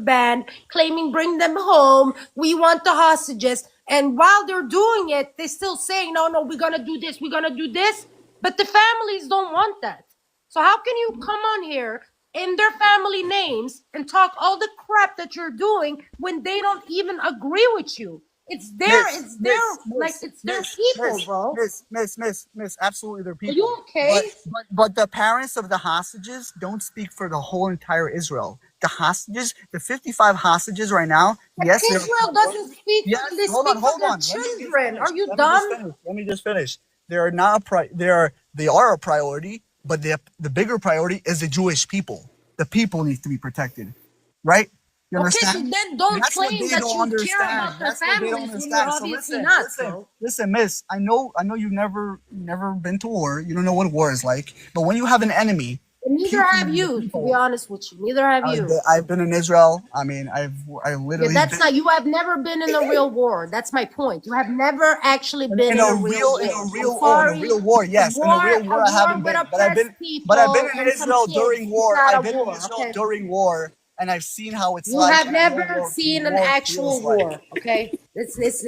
band, claiming bring them home. We want the hostages. And while they're doing it, they're still saying, no, we're going to do this. We're going to do this. But the families don't want that. So how can you come on here in their family names and talk all the crap that you're doing when they don't even agree with you? It's their people, bro. Miss, absolutely their people. Are you okay? But the parents of the hostages don't speak for the whole entire Israel. The hostages, the 55 hostages right now, But yes, Israel doesn't speak. Yes, They hold speak on, for hold their on. children. Are you dumb? Let me just finish. They are not they are a priority, but the bigger priority is the Jewish people. The people need to be protected, right? You understand? Okay, so then don't That's what claim they that don't you understand. care about their That's what they don't families when you're understand. So obviously not, bro. listen, Miss. I know you've never been to war. You don't know what war is like. But when you have an enemy, And neither have you, to be honest with you. Neither have you. I've been in Israel. I mean, I literally. Yeah, that's not. You have never been in a real war. That's my point. You have never actually been in a real war. In a real war. Yes, in a real war. I haven't been, but I've been in Israel during war. I've been in Israel during war, and I've seen how it's like. You have never seen an actual war. Okay, there's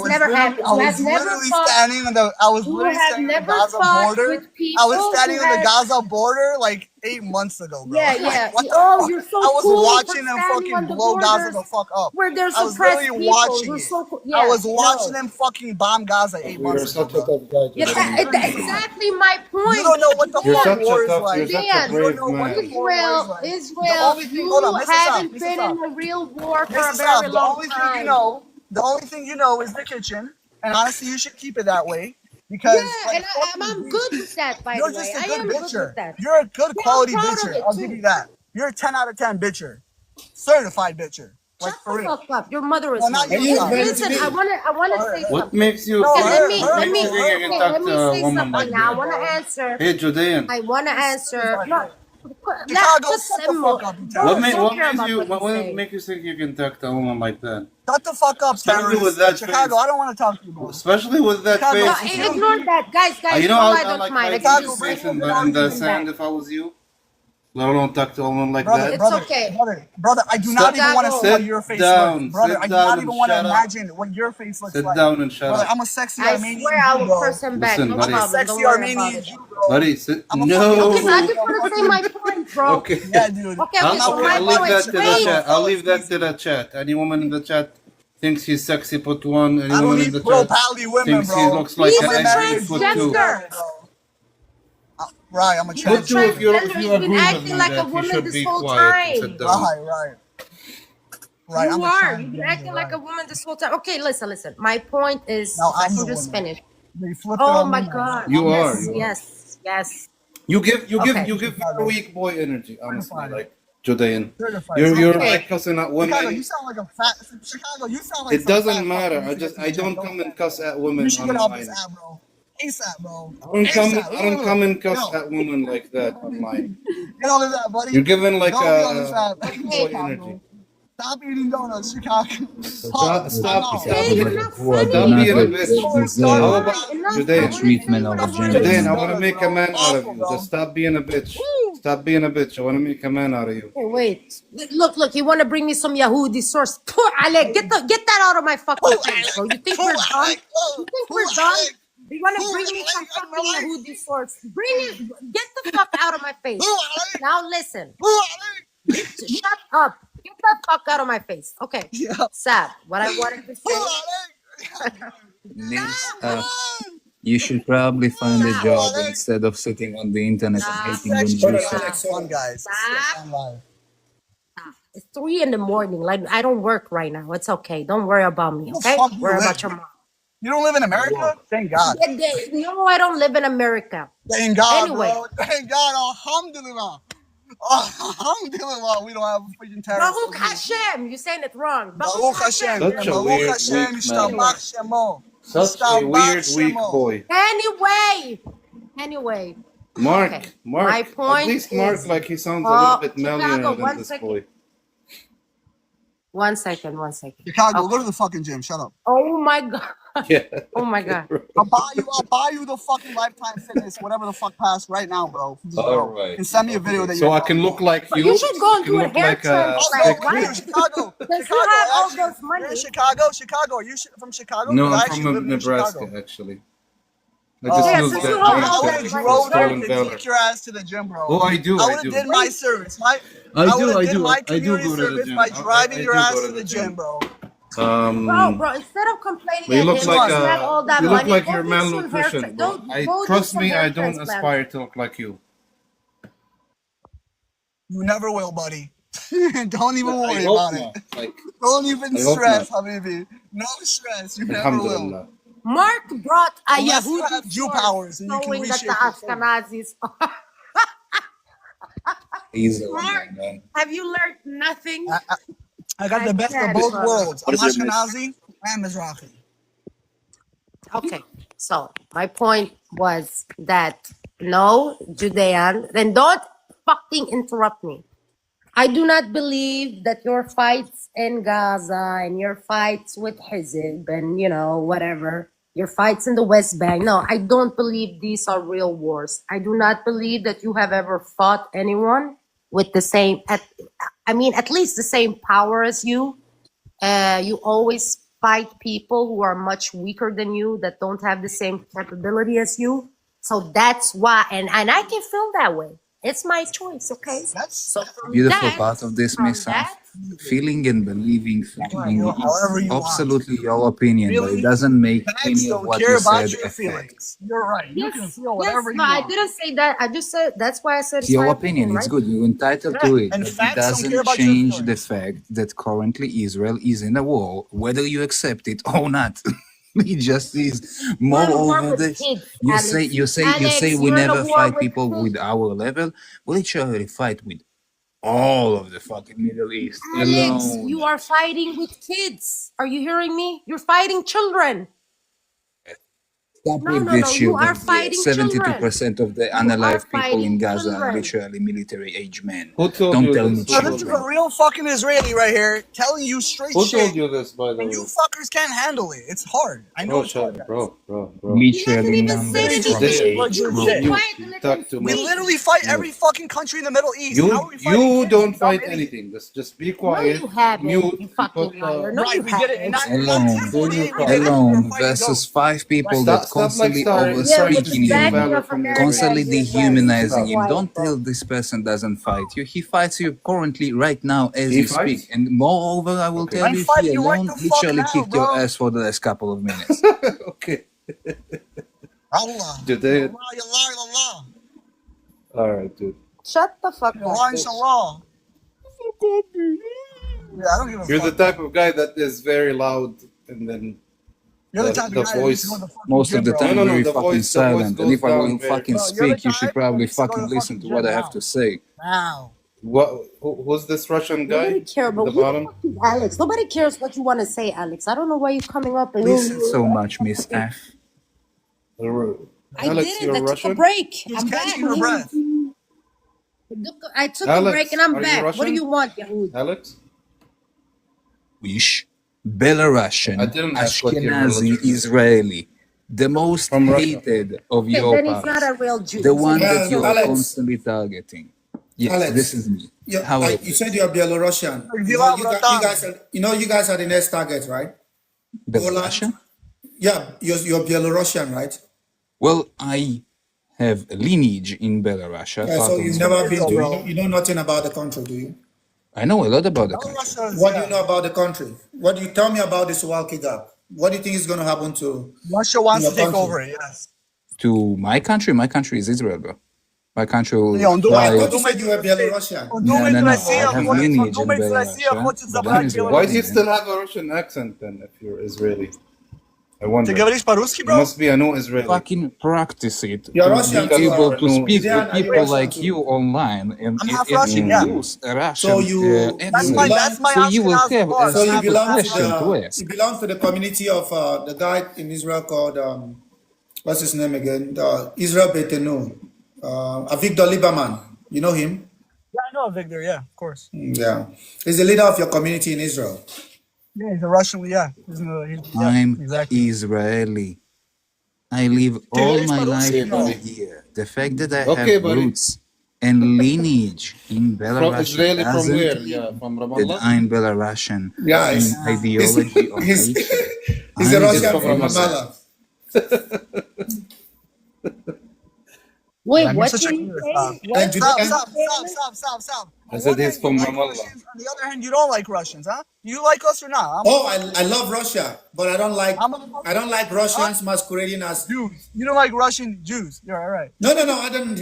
never happened. I was literally standing on the. I was literally standing on the Gaza border. I was standing on the Gaza border like 8 months ago, bro. Yeah. Like, what the Oh, fuck? you're so I was cool watching them fucking blow Gaza the fuck up. Where there's I was suppressed literally people. watching You're it. so cool. I was watching them fucking bomb Gaza 8 months ago. Bro. Exactly my point. You don't know what the fuck war is like. You're such a brave man. Israel, you haven't been in a real war for a very long time. The only thing you know is the kitchen, and honestly, you should keep it that way. Because and I'm good with that, by the way. You're just a I am good good bitcher. with that. You're a good quality I'm proud of bitcher. it, I'll too. give you that. You're a 10 out of 10 bitcher. Certified bitcher. Like Shut for the real. fuck up. Your mother is Well, not right. you, Listen, I wanna say What something. makes you Let think me you can talk let me to a say woman something like now. I that? wanna answer. Hey, Judean. I wanna answer. No, Chicago, shut the fuck up. What makes you think you can talk to a woman like that? Shut the fuck up, Especially with that Chicago, face. I don't want to talk to you, bro. Especially with that Chicago, face. Ignore that, guys. You know, I I don't like mind. I hiding can my just face say in the sand if I was you. Let alone talk to a woman like that. It's okay. Brother, I do not even want to see what your face looks. Brother, I do not even want to imagine what your face looks like. Sit down and shut up. I'm a sexy I Armenian swear I Jew, will bro. curse him back. Listen, No buddy. problem. Sexy Don't worry about Armenian it. Jew, bro. Buddy, sit. I'm a No. Okay, so I just want to say my point, bro. Okay. Yeah, dude. Okay, I'll so my leave that to the point. chat. I'll leave that to the chat. Any woman in the chat thinks he's sexy, put one. Any I don't woman in need the pro chat pally women, thinks he bro. looks like He's an a angry foot too. transgender. Right, I'm a Put transgender. two if you Transgender, agree you've been with acting me like a that you woman should this be whole quiet and time. sit down. Right. You I'm a are. You've been transgender, acting like a woman this whole time. Okay, listen. My point is, Now if I I'm can the just woman. finish. They flipped it Oh on my me now. God. You yes, are. Yes. You give Okay. very weak boy energy, honestly, like Judean. Certified. You're Okay. like cussing at Chicago, women. you sound like a fat. Chicago, you sound like It some doesn't fat matter. fuck. I don't come and cuss at women You should get off this online. app, bro. ASAP, bro. I don't come and cuss at women like that online. Get on this app, buddy. You're giving like Don't be on this a app. weak boy energy. Stop eating donuts, Chicago. Stop Hey, you're not funny. Stop being a bitch. Deserve How about Judean? treatment of Judean, I want to make a man out of you. Just stop being a bitch. Stop being a bitch. I want to make a man out of you. Hey, wait. Look. You want to bring me some Yahudi source? Alec, get that out of my fucking face, bro. You think we're done? You want to bring me some fucking Yahudi source? Bring it. Get the fuck out of my face. Now listen. Shut up. Get the fuck out of my face. Okay. Sad. What I wanted to say. Nils, you should probably find a job instead of sitting on the internet and hating on Jews. Guys. It's 3 a.m. Like, I don't work right now. It's okay. Don't worry about me. Okay. Worry about your mom. You don't live in America? Thank God. No, I don't live in America. Thank God, Anyway. bro. Thank God. Alhamdulillah. Alhamdulillah, we don't have a freaking terrorist. Baruch Hashem. You're saying it wrong. Baruch Hashem. Such a Baruch weird, Hashem. weak man. Yishtabach Shemo. Such a weird, weak boy. Anyway. Mark, Okay. Mark. My point At least Mark, is- like he sounds a little bit Chicago, mellower than one this second. boy. One second. Chicago, Okay. go to the fucking gym. Shut up. Oh my God. Yeah. Oh my god. I'll buy you the fucking Lifetime Fitness, whatever the fuck pass right now, bro. Just All go right. and send me a video Okay. that So you're I can going. look like But you. you should go I and can do a look hair like a transplant. Also, stick. Why? you're in Chicago. Because you Chicago, have all actually. those You're in money. Chicago. Are you from Chicago? No, Because I'm I actually live from near Nebraska, Chicago. actually. I just Yeah, moved since that you have beach all I would that have money, for drove you stolen to valor. take your ass to the gym, bro. Oh, I do. I I would have do. did wait. my service. I I would do. have I did do. my I do community go to the service gym. by driving I your do ass go to to the the gym, gym. bro. Bro, instead of complaining But you at look him like because you have all that you look money, like go you're do some hair. malnutrition, bro. Go do Trust some me, hair I don't transplant. aspire to look like you. You never will, buddy. Don't even I worry hope about it. not. Like, Don't even I hope stress, not. Habibi. No stress. You never will. Alhamdulillah. Mark brought a Unless you Yahudi have Jew source powers and you can showing that the reshape your face. Ashkenazis are. He's the Mark, one, man. have you learned nothing? I got I the best of can't, both brother. worlds. I'm What is your miss? Ashkenazi and Mizrahi. Okay, so my point was that no, Judean, then don't fucking interrupt me. I do not believe that your fights in Gaza and your fights with Hizb and, whatever, your fights in the West Bank. No, I don't believe these are real wars. I do not believe that you have ever fought anyone with the same, at least the same power as you. You always fight people who are much weaker than you, that don't have the same capability as you. So that's why, and I can feel that way. It's my choice, okay? That's So from Beautiful that, part of this, from Miss that, feeling and believing something however is you want. absolutely your opinion, but it Really? doesn't make Facts any of don't what care you about said your a fact. feelings. You're right. You can yes, feel yes, whatever you no, I want. didn't say that. I just said that's why I said It's it's your my opinion, it's right? good, you're entitled Yeah. to it, And but it facts don't care doesn't about your change the feelings. fact that currently Israel is in a war, whether you accept it or not. It just is. You're in a war Moreover, with this kids, you say Alex. you say you say Alex, we you're in a never war fight with people kids. with our level. We literally fight with all of the fucking Middle East Alex, alone. you are fighting with kids. Are you hearing me? You're fighting children. Stop No, with no, this no. shit. You are The fighting children. 72% of the You are unalive people in fighting Gaza are children. literally military age men. Who told Don't you tell this? me Who So told this is children. a real fucking Israeli right here telling you straight Who shit. told you this, by the And you way? fuckers can't handle it. It's hard. I know Bro, it's hard, shut, guys. bro. He hasn't Literally even said numbers Literally from just anything. like age your You group. be shit. Mute. quiet and You let talk him too We much. speak. literally fight every Mute. fucking country in the Middle East. How are we fighting You kids, don't you dumb fight idiot? anything. Just be No, quiet. you haven't, Mute. you And fucking put liar. No, Right, you we did it in haven't. Alone, 1948. We did it. We were alone fighting versus goats. 5 people Stop. that Stop. Like constantly starting Yeah, trying with to the overspeaking steal backing you, valor of from the America Israelis. constantly as well. You be dehumanizing Stop. him. quiet, Don't bro. tell this person doesn't fight you. He fights you currently right now as He you speak. fights. And moreover, I will Okay. tell I'm you, fighting he you right alone the fuck literally now, kicked your bro. ass for the last couple of minutes. Okay. Allah. Today. Allah. All right, dude. Shut the fuck Allah, up. inshallah. Yeah, I don't give a You're the fuck. type of guy that is very loud, and then You're the the type the of guy that needs to go voice. to the fucking Most gym, of the bro. time, No, very the fucking voice silent. And goes if I down will very. fucking Bro, you're the speak, you guy should that probably needs to go to fucking the listen fucking to what gym I have now. to say. Now. What? Who's this Russian guy Nobody cares, at but the who the bottom? fuck is Alex? Nobody cares what you want to say, Alex. I don't know why you're coming up and Listen so much, Miss F. I Alex, didn't. you're I took a Russian? break. She's I'm back. catching her breath. I took a break and Alex, I'm are you back. What do Russian? you want, Yahud? Alex? Wish, I Belarusian, didn't ask what your Ashkenazi, religion is. Israeli, the most From Russia. hated of Okay, your then he's not parts, a real Jew. the He's one an that you are Israeli. Alex, constantly targeting. Yes, Alex, this is me. How are you said you're Belarusian. Dila, bratan. You guys are the next target, right? Belarusian? Yeah, you're Belarusian, right? Well, I have a lineage in Belarus. Yeah, Part so of you've my never been to, bro. you know nothing about the country, do you? I know a lot about the Tell country. Russia, What do you yeah. know about the country? What do you tell me about this Walkie Gap? What do you think is going to happen to Russia wants your to take country? over it, yes. To my country is Israel, bro. My country will Yeah, I fly. thought you said you were Belarusian. No, I have lineage in Belarus, but I'm Why do you Israeli, still man. have a Russian accent then if you're Israeli? I wonder. Ты говоришь по-русски, You bro? must be a new Israeli. Fucking practice it You're to Russian be too, able to no, speak Zian, with are you people Russian like too? you online and, I'm half and Russian, yeah. use a Russian So you accent. That's my So you will Ashkenazi have blood. a so you simple belong to question to the ask. you belong to the community of the guy in Israel called what's his name again? Israel Betenu. Avigdor Lieberman. You know him? Yeah, I know Victor, yeah, of course. Yeah. He's the leader of your community in Israel. Yeah, he's a Russian. Yeah, yeah, I'm exactly. Israeli. I live all my life Okay, in buddy. here. The fact that I Okay, have buddy. roots and lineage in From Belarus Israeli from doesn't where? mean Yeah, from that Ramallah. I'm Belarusian Yeah, in he's ideology or he's, nature. he's a I'm He's Russian from from Israeli. Ramallah. Ramallah. Wait, Yeah, you're what such did a he clear say? stop. What did And he Stop. I On said one he's hand, you from like Ramallah. Russians. On the other hand, you don't like Russians, huh? You like us or not? oh, I love Russia, but I'm I don't like huh? Russians masquerading as Jews. You don't like Russian Jews. You're all right. no, I don't.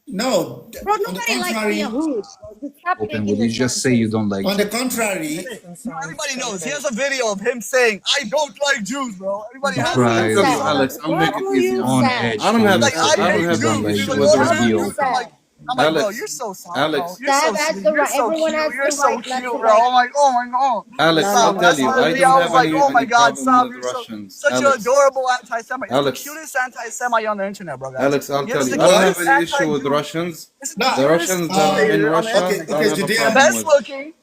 No, Bro, on the nobody likes the contrary, Yahud. Just stop Open, making would you this just say you nonsense. don't like on the Jews? contrary, Everybody knows. Here's a video of him saying, "I don't like Jews, bro." Everybody has W it. Right. I'll tell you, Sam. Alex. I'll make it easy W on On you. Sam. edge I don't for have you Like, to I I say don't hate that you have don't Jews. like He's issue like, with "Oh, the Jews. you're Be not W Jews." open. I'm like, Sam. bro, Alex. you're so soft, bro. Alex. You're so Sam has sweet. the You're right. so Everyone cute. has You're the so right cute, not to bro. like. I'm like, oh my god. Alex, No, no, I'll Stop. no. tell That's you, the I video. don't I have was like, oh my any god, problem stop. with You're Russians. such an Alex. adorable anti-Semite. He's the Alex. cutest anti-Semite on the internet, bro, guys. Alex, I'll tell He's you, the I don't have cutest any issue with anti-Jew. Russians. This is the The now, cutest Russians that are in dictator on the Russia, internet. I don't okay, have a The Judea. problem best with. looking,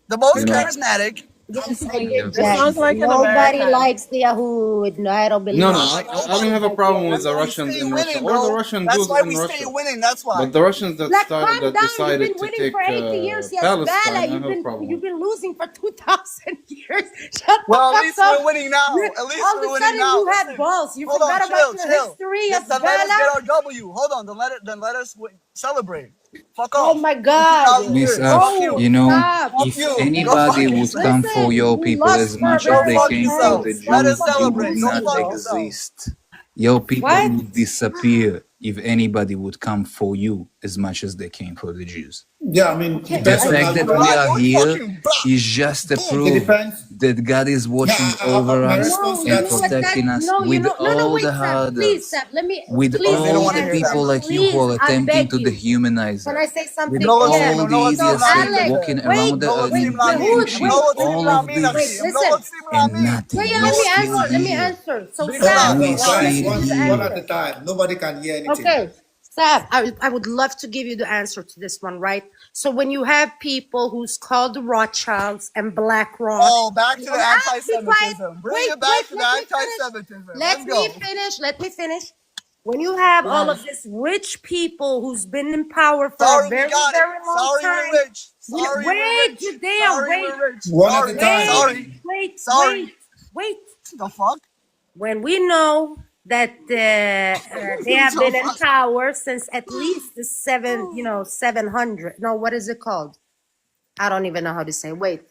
the most You know. charismatic. Yes, I did, Yes. Jack. Sounds like an Nobody American. likes the Yahud. No, I don't believe No, in no, I'm it. like, I don't nobody. have a Like the problem with That's the why Yahud. we Russians stay in Russia winning, or the bro. Russian That's Jews why in we stay Russia. winning. That's why. But the Russians Like, calm that down. You've decided been to winning take for 80 years. Yes, Bala. Palestine, I have a problem You've with. been losing for 2,000 years. Shut the Well, at fuck least up. we're winning now. At least All of we're a winning sudden now. you had Listen, balls. You hold on, forgot about your chill. history, yes, Then let us get Bala. our W. Hold on, then let us celebrate. Fuck Oh off. my In God. 2,000 Miss years. F, Fuck Oh, you. you know, stop. Fuck if you. Go anybody fuck would yourself. come for Listen, your you people lost as for a much as Go very they fuck long came for time. yourself. the Let Stop us Jews, you fucking would celebrate. Go losing, not fuck bro. yourself. exist. Your people What? would disappear if anybody would come for you as much as they came for the Jews. Yeah, I mean, Okay. The depends on how fact you that look we at Right, it. are we're here fucking blah, is just a boom. It proof depends. that God is Yeah, watching over my us response No, to you and that know is what? That protecting us no, you with know, no, no. all Wait, the Sam, please, hurdles, Sam. Let me, with please, They let don't me all want to the hear answer. that, people bro. like you who Please, are I attempting beg to you. dehumanize Can us, I say with something? Mnogo all Yeah. the So, idiots like simlamine. Alex, walking wait, around the Mnogo earth wait, simlamine. inventing Yehud, shit, wait, Mnogo all of simlamine, wait. akhi. this, Mnogo Listen. and simlamine. Wait, nothing. We're let Mnogo me still answer. Let me simlamine. here. answer. So, Big hold on, Sam, facts. We're go, I want guys. to still give you the One here. at a answer. time. Nobody can hear anything. Okay, Sav, I would love to give you the answer to this one, right? So when you have people who's called the Rothschilds and BlackRock, Oh, back to you the know, be quiet. anti-Semitism. Bring Wait, it back to the let me finish. anti-Semitism. Let's Let go. me finish. Let me finish. When you have all of these rich people who's been in power for a Sorry, we very, got it. very long Sorry, we're time, rich. Sorry, we're wait, rich. damn, Sorry, wait, we're rich. One at a Sorry, time. wait, sorry, wait, sorry. wait. The fuck? When we know that they have The been in fuck? power since at least the 700. No, what is it called? I don't even know how to say. Wait,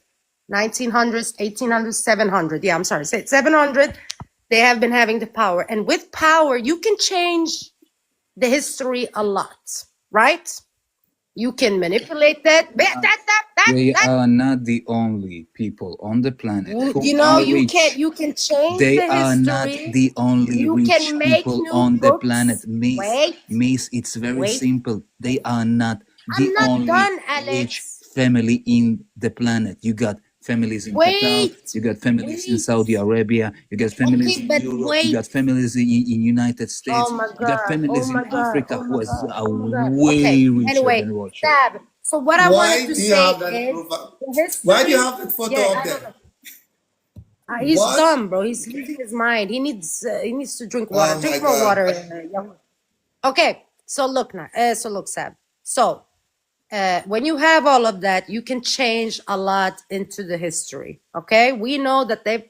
1900s, 1800s, 700. Yeah, I'm sorry. Say 700. They have been having the power, and with power, you can change the history a lot, right? You can manipulate that. They are not the only people on the planet who You know, are rich. you can change They the are not history. the only You rich can make people new on the planet. books. Miss, it's very Wait. simple. They are not I'm the not only done, rich Alex. family in the planet. You got families in Qatar, you got families in Saudi Arabia, you got families Okay, in but Europe, you wait. got families in United States, Oh my you got God. Oh families my in God. Africa Oh who my are God. Oh my God. way Okay. richer Anyway, than Rothschild. Sab. So what I wanted Why to do you say have that is profile? the Why do you history. have that photo Yeah, up I don't there? know. He's What? dumb, bro. He's losing his mind. He needs to drink water. Oh my Drink more God. water. Young. Okay. So look now. So look, Sab. So when you have all of that, you can change a lot into the history. Okay, we know that they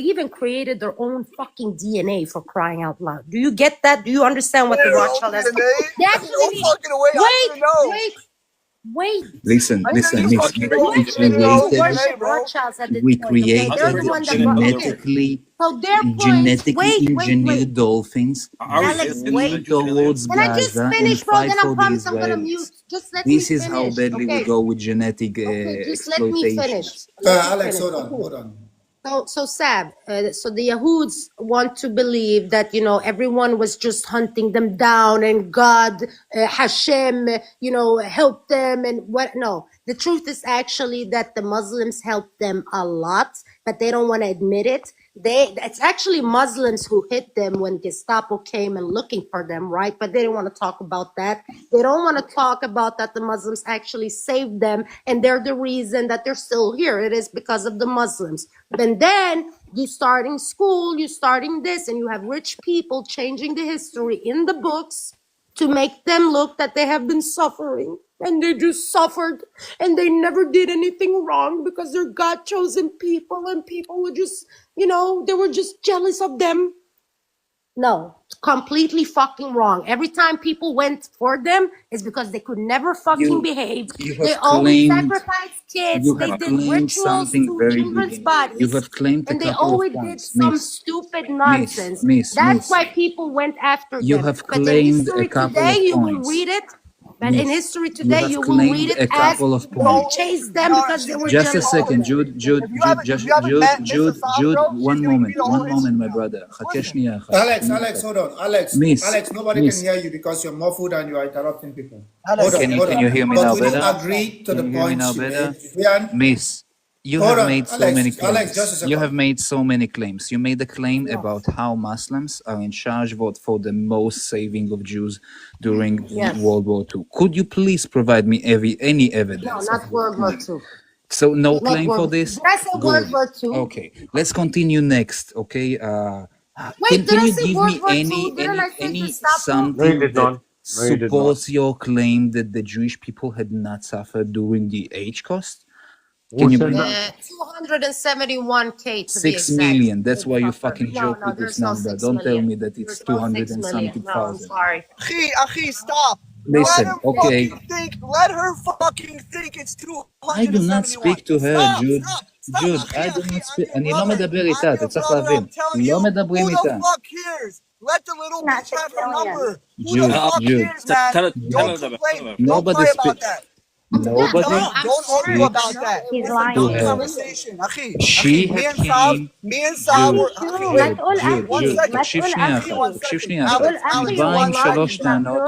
even created their own fucking DNA, for crying out loud. Do you get that? Do you understand what the Their own Rothschild has? DNA? They No actually fucking way. I wait, didn't know. wait. Listen, I listen, didn't Miss, fucking We know. we They actually did their used own to created DNA, worship bro. Rothschilds at this we point. Okay, they're the created one that brought. Okay, genetically so their point. engineered dolphins that Alex, flew towards Can I just Gaza and finish, bro? fight Then I for the promise I'm gonna Israelis. mute. Just let me This is how finish. badly we Okay. go with genetic Okay, just let me exploitation. finish. Let me Alex, finish. hold on, Okay. hold on. So Sab, so the Yahuds want to believe that, you know, everyone was just hunting them down and God, Hashem, you know, helped them and what? No, The truth is actually that the Muslims helped them a lot, but they don't want to admit it. It's actually Muslims who hit them when Gestapo came and looking for them, right? But they don't want to talk about that. They don't want to talk about that the Muslims actually saved them, and they're the reason that they're still here. It is because of the Muslims. And then you starting school, you starting this, and you have rich people changing the history in the books to make them look that they have been suffering, and they just suffered, and they never did anything wrong because they're God chosen people, and people were just, they were just jealous of them. No, completely fucking wrong. Every time people went for them is because they could never fucking behave. They always sacrificed kids. They did rituals to children's bodies. You have claimed and a they couple always of did points, some Miss. stupid nonsense. Miss, That's why people went after You them. have But in claimed a history couple today, of you will points. read it. But in Miss, history you today, have you will claimed read it a as couple of they points. chased them because they were Just a jealous of second, them. If you haven't met Miss Assad, bro, she's one gonna give moment, you the whole history my now. brother. חכה Listen. שנייה אחת. Alex, hold on. Miss, Alex, nobody Miss. can hear you because you're muffled and you are interrupting people. Alex, Hold on. Can you hear me But now we didn't better? agree to Can the you hear me point now she better? made. Miss, you Hold have on, made so many Alex, claims. just a second. You have made so many claims. You made a claim about how Muslims are in charge for the most saving of Jews during Yes. World War II. Could you please provide me any evidence? No, of not this World War claim? II. So no Not claim for World. this? Did I say World War II? Okay, let's continue next. Okay, Wait, did can I you say give World me War II? Didn't I say any Gestapo? No, you something did that not. No, you did not. supports your claim that the Jewish people had not suffered during the Holocaust? Who Can you said bring that? 271K to be 6 exact. million? That's why you Suffered. fucking joke with this there's no number. 6 Don't tell million. me that it's There's no 200 6 and million. something No, I'm thousand. sorry. Akhi, stop. Listen, Let her okay. fucking think. Let her fucking think it's 271. I do not speak to her, Jude. Stop, Jude, אחי, I do אחי, not speak. I'm your אני לא brother. מדבר איתה, I'm אתה your צריך brother, להבין. I'm telling לא you, מדברים who the איתה. fuck cares? Let the little Not bitch 6 have her million. number. Who Jude, the fuck Jude. cares, man? Don't complain. Don't Nobody cry speak. about that. Nobody Don't argue speaks about that. He's It's a lying. dumb to her. conversation. Akhi, She me had and Saab, Jude, were, شو akhi, wait, ما تقول one أخي second. ما תקשיב تقول שנייה Akhi, אחת, one أخي תקשיב second. שנייה אחת. تقول Alex, أخي היא באה עם والله שלוש טענות,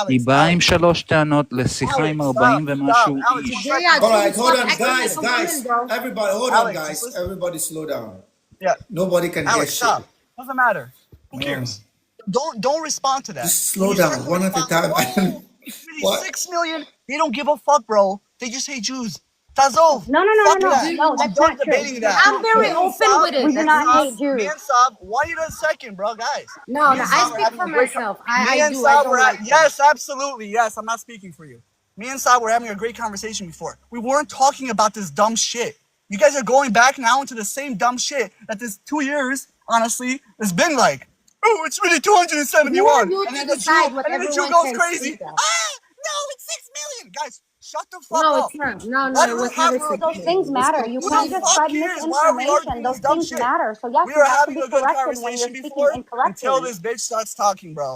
היא بتذكره באה עם שלוש טענות לשיחה עם 40 ומשהו Alex, איש. Today I All told right, you hold stop on, acting like guys. a woman, bro. Everybody, hold on, Alex, guys. just listen. Everybody slow down. Yeah, Nobody can hear Alex, shit. stop. Doesn't matter. Who cares? Don't respond to that. Just slow When you down, start to one at a respond, time. oh, it's really What? 6 million. They don't give a fuck, bro. They just hate Jews. Tazov. No, Fuck that. no, I'm that's done not true. debating that. I'm very Me and open Saab- with it. We do That's not me. hate Jews. Me and Saab, wait a second, bro, guys. No, Me no, and I Saab are speak having for a great myself. me I and do. Saab I don't were like them. yes, absolutely. Yes, I'm not speaking for you. Me and Saab were having a great conversation before. We weren't talking about this dumb shit. You guys are going back now into the same dumb shit that this 2 years, honestly, has been like. Oh, it's really 271. Who are you And to then the decide Jew, what and then the Jew everyone goes can crazy. think of? No, it's 6 million. Guys, shut the fuck No, up. it's not. No, Let it her was have never her 6 Those million. things It was matter. You Who can't the just fuck spread cares? Why are we misinformation. arguing Those this dumb things shit? matter. So yes, We you were have to having be a good corrected when you're conversation speaking before incorrectly. until this bitch starts talking, bro.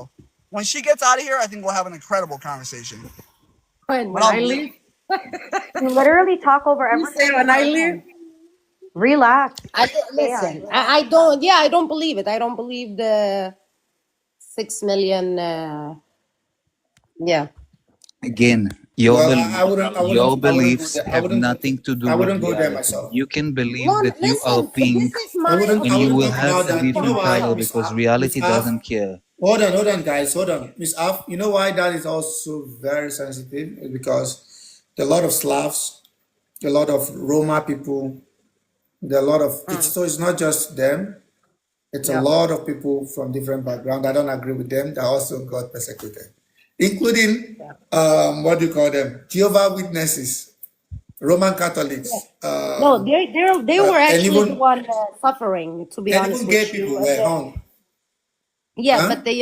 When she gets out of here, I think we'll have an incredible conversation. When But I leave, You literally talk over you every say single when I leave. person. Relax. Listen. I don't. Yeah, I don't believe it. I don't believe the 6 million. Yeah. Again, your Well, beliefs, I wouldn't go there. I have wouldn't go nothing to do I with wouldn't go there reality. myself. You can believe No, that you are listen. pink This is my and I you wouldn't will talk have about a that. You know different why, color Miss because Af? reality Miss Af? doesn't care. Hold on, guys. Hold on. Miss Af, you know why that is also very sensitive? It's because there are a lot of Slavs, a lot of Roma people, there are a lot of so it's not just them, it's a Yeah. lot of people from different backgrounds that don't agree with them that also got persecuted, including what do you call them? Jehovah Witnesses, Roman Catholics, No, they were and actually the even one suffering. To be honest gay with you. people And were then- hung. Yeah, Huh? but they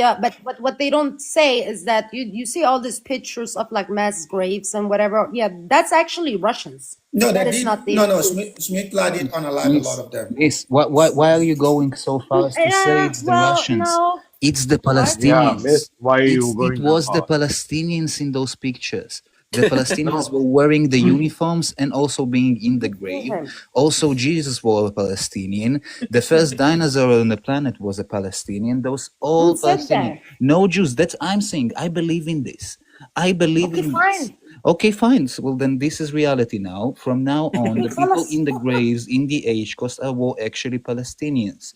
but what they don't say is that you see all these pictures of like mass graves and whatever. Yeah, that's actually Russians. No, That they is did. not the No. Jews. Smith did unalive a lot of them. Miss, why are you going so far as to say it's the Well, Russians? no. It's the Yeah, Palestinians. miss, why are you It going was that the far? Palestinians in those pictures. The Palestinians were wearing the uniforms and also being in the grave. Also, Jesus was a Palestinian. The first dinosaur on the planet was a Palestinian. Those all Who said Palestinian. that? No Jews. That's I'm saying. I believe in this. I believe Okay, in fine. this. Okay, fine. So, well, then this is reality now. From now on, the people in the graves in the age coast were actually Palestinians.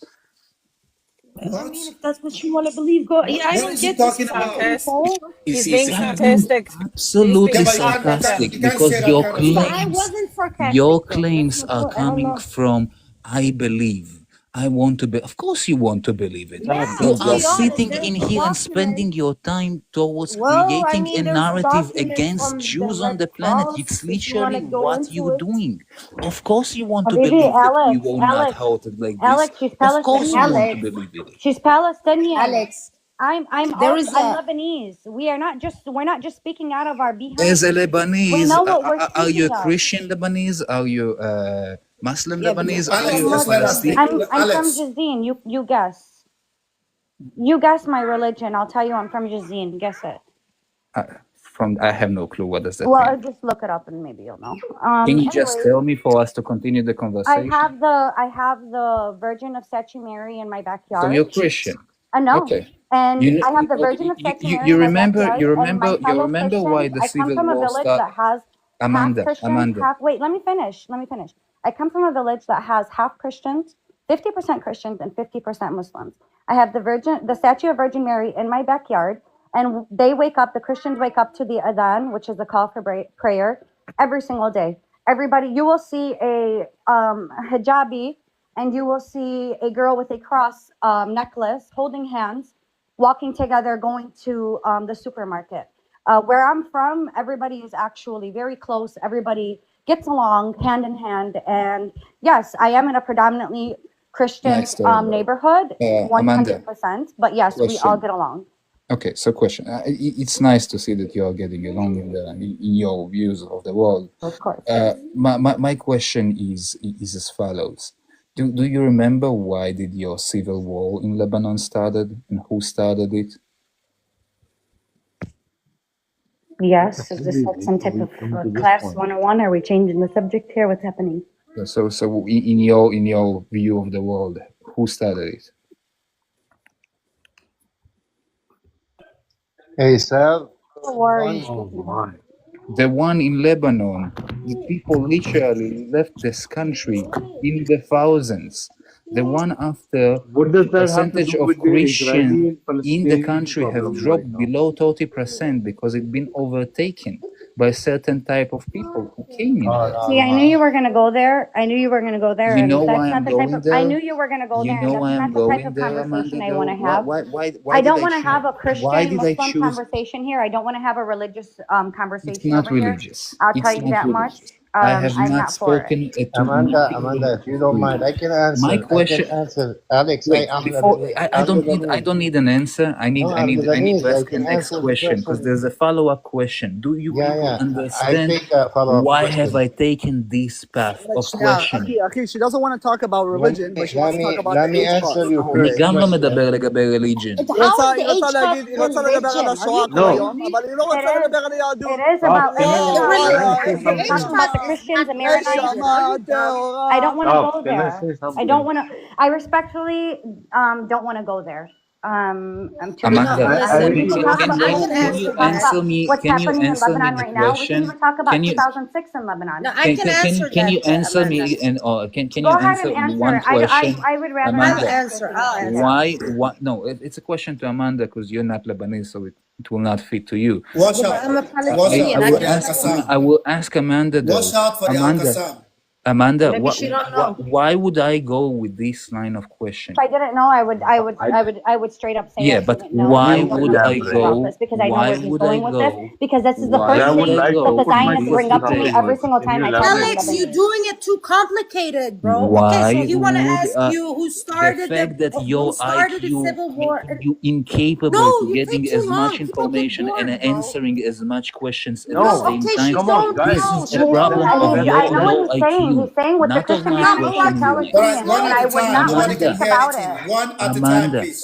I What? mean, if that's what you want to believe, go. Yeah, I What don't is he get this talking crap. about? You He's see, being I'm sarcastic. absolutely Yeah, He's but being sarcastic you can't because say that your kind of stuff. I claims, wasn't sarcastic. your Though. claims That's my are point. I don't coming know. from I believe. I want to be. Of course, you want to believe it. Yeah, You let's are be honest. sitting There's in here and documents. spending your time towards Well, I creating a mean, there's narrative documents against from the Jews on Red the planet. Cross. It's If you want literally to go what into you're it, doing. Of course, you want to Habibi, believe that we Alex, were not Alex, halted like this. Alex, she's Of course, you Palestinian. want to Alex, believe it. She's Palestinian. Alex, I'm there also is I'm a Lebanese. We're not just speaking out of our As behinds. a We Lebanese, know what we're are you a speaking of. Christian Lebanese? Are you Muslim yeah, but Lebanese? Are Alex, you a just let us speak. Palestinian? I'm from Alex, Jazin. You guess. You guess my religion. I'll tell you I'm from Jazin. Guess it. I have no clue. What does that Well, mean? just look it up and maybe you'll know. Can you just Anyways, tell me for us to continue the conversation? I have the Virgin of Sechi Mary in my So backyard. you're Christian. No. Okay. And You, I have the okay, Virgin of Sechi Mary you in my remember backyard. And my you fellow remember why Christians, the I come civil from a war village started? that has half Christians, Amanda. half. Wait, let me finish. Let me finish. I come from a village that has half Christians, 50% Christians, and 50% Muslims. I have the statue of Virgin Mary in my backyard, and they wake up. The Christians wake up to the adhan, which is a call for prayer, every single day. Everybody, you will see a hijabi, and you will see a girl with a cross necklace, holding hands, walking together, going to the supermarket. Where I'm from, everybody is actually very close. Everybody gets along hand in hand. And yes, I am in a predominantly Christian Nice to hear. neighborhood, Amanda, 100%. But yes, we all question. get along. Okay, so question. It's nice to see that you are getting along in your views of the world. Of course. My question is as follows. Do you remember why did your civil war in Lebanon started and who started it? Yes, is this like some type of class 101? Are we changing the subject here? What's happening? So in your view of the world, who started it? Hey, Sal. No worries. The one in Lebanon. The people literally left this country in the thousands. The one after What does that have to percentage do of with the Christians Israeli and in the Palestinian country have problem dropped right now? below 30% because it's been overtaken by a certain type of people who came in there. See, I knew you were gonna go there. I knew you were gonna go there, You and know that's why not I'm the type going of. I there? knew you were gonna go You there, and know that's why I'm not the type going of there, conversation Amanda, I though? want to have. Why I did don't I want to choose? have a Why Christian did I Muslim choose? conversation here. I don't want to have a religious It's conversation not over here. religious. I'll tell It's you not that much. religious. I have I'm not not for it. spoken to Amanda, nothing Amanda, if you of don't mind, I religion. can My answer. I can question. answer. Alex, Wait, before I I'm don't Lebanese. need an answer. I No, I'm need to Lebanese. I ask the can next answer the question because question. there's a follow-up question. Do you Yeah, people yeah. I understand take a follow-up why have question. I taken this path of questioning? Okay, she doesn't want to talk about religion, but she wants to talk about the Let me H answer cross. your אני first גם לא question. מדבר לגבי religion. how is the H cross היא רוצה לדבר על religion? Are השואה you כל No. היום, crazy? אבל היא לא רוצה It לדבר is. על It יהדות. is about. It is The about. religion, If you're the H talking about cross the is Christians and religion. Maronites, נשמה I don't want to טהורה. go Can I there. say I something? don't want to. I respectfully don't want to go there. To be Amanda, honest, I Listen, we can talk about. I can can answer you that. answer me? What's Can you happening in answer me Lebanon the right now. We can even question? talk about Can you 2006 in Lebanon. No, I can answer can you that, answer Amanda. me and can Go you ahead answer and answer. one question? I would rather Amanda, have I'll a answer. Christian I'll answer. answer. why no, it's a question to Amanda because you're not Lebanese, so it will not fit to you. Watch Yeah, but out. I'm a Watch Palestinian. out I for can the Al answer. Qassam. I will ask Amanda though. Watch out for the Al Qassam. Amanda, Maybe she don't know. why would I go with this line of question? If I didn't know, I would straight up say Yeah, I but didn't know. why And I would wouldn't I speak about go? this because I know Why where he's would I going with this. go? Because this is the Why first I would thing would I like to that go the put my Zionists with bring question up on to the me this? every board. single Can time you I tell them I'm elaborate? Alex, you're Lebanese. doing it too complicated, bro. Okay, so Why he want to would ask you who the started fact that who your started the IQ civil war. making you incapable No, to you getting take too as much long. People get information and bored, bro. answering as much questions at the No, No. same okay, she time? Come on, don't guys. This know. is a She problem don't Let, of know. let, I your know let, what low he's saying. IQ, He's saying with the not of Christian my Not community, I what questioning tell you. it he to All me, right, one and at I a would time. not want Nobody to can speak Amanda, hear about anything. it. One at a time, Amanda, please.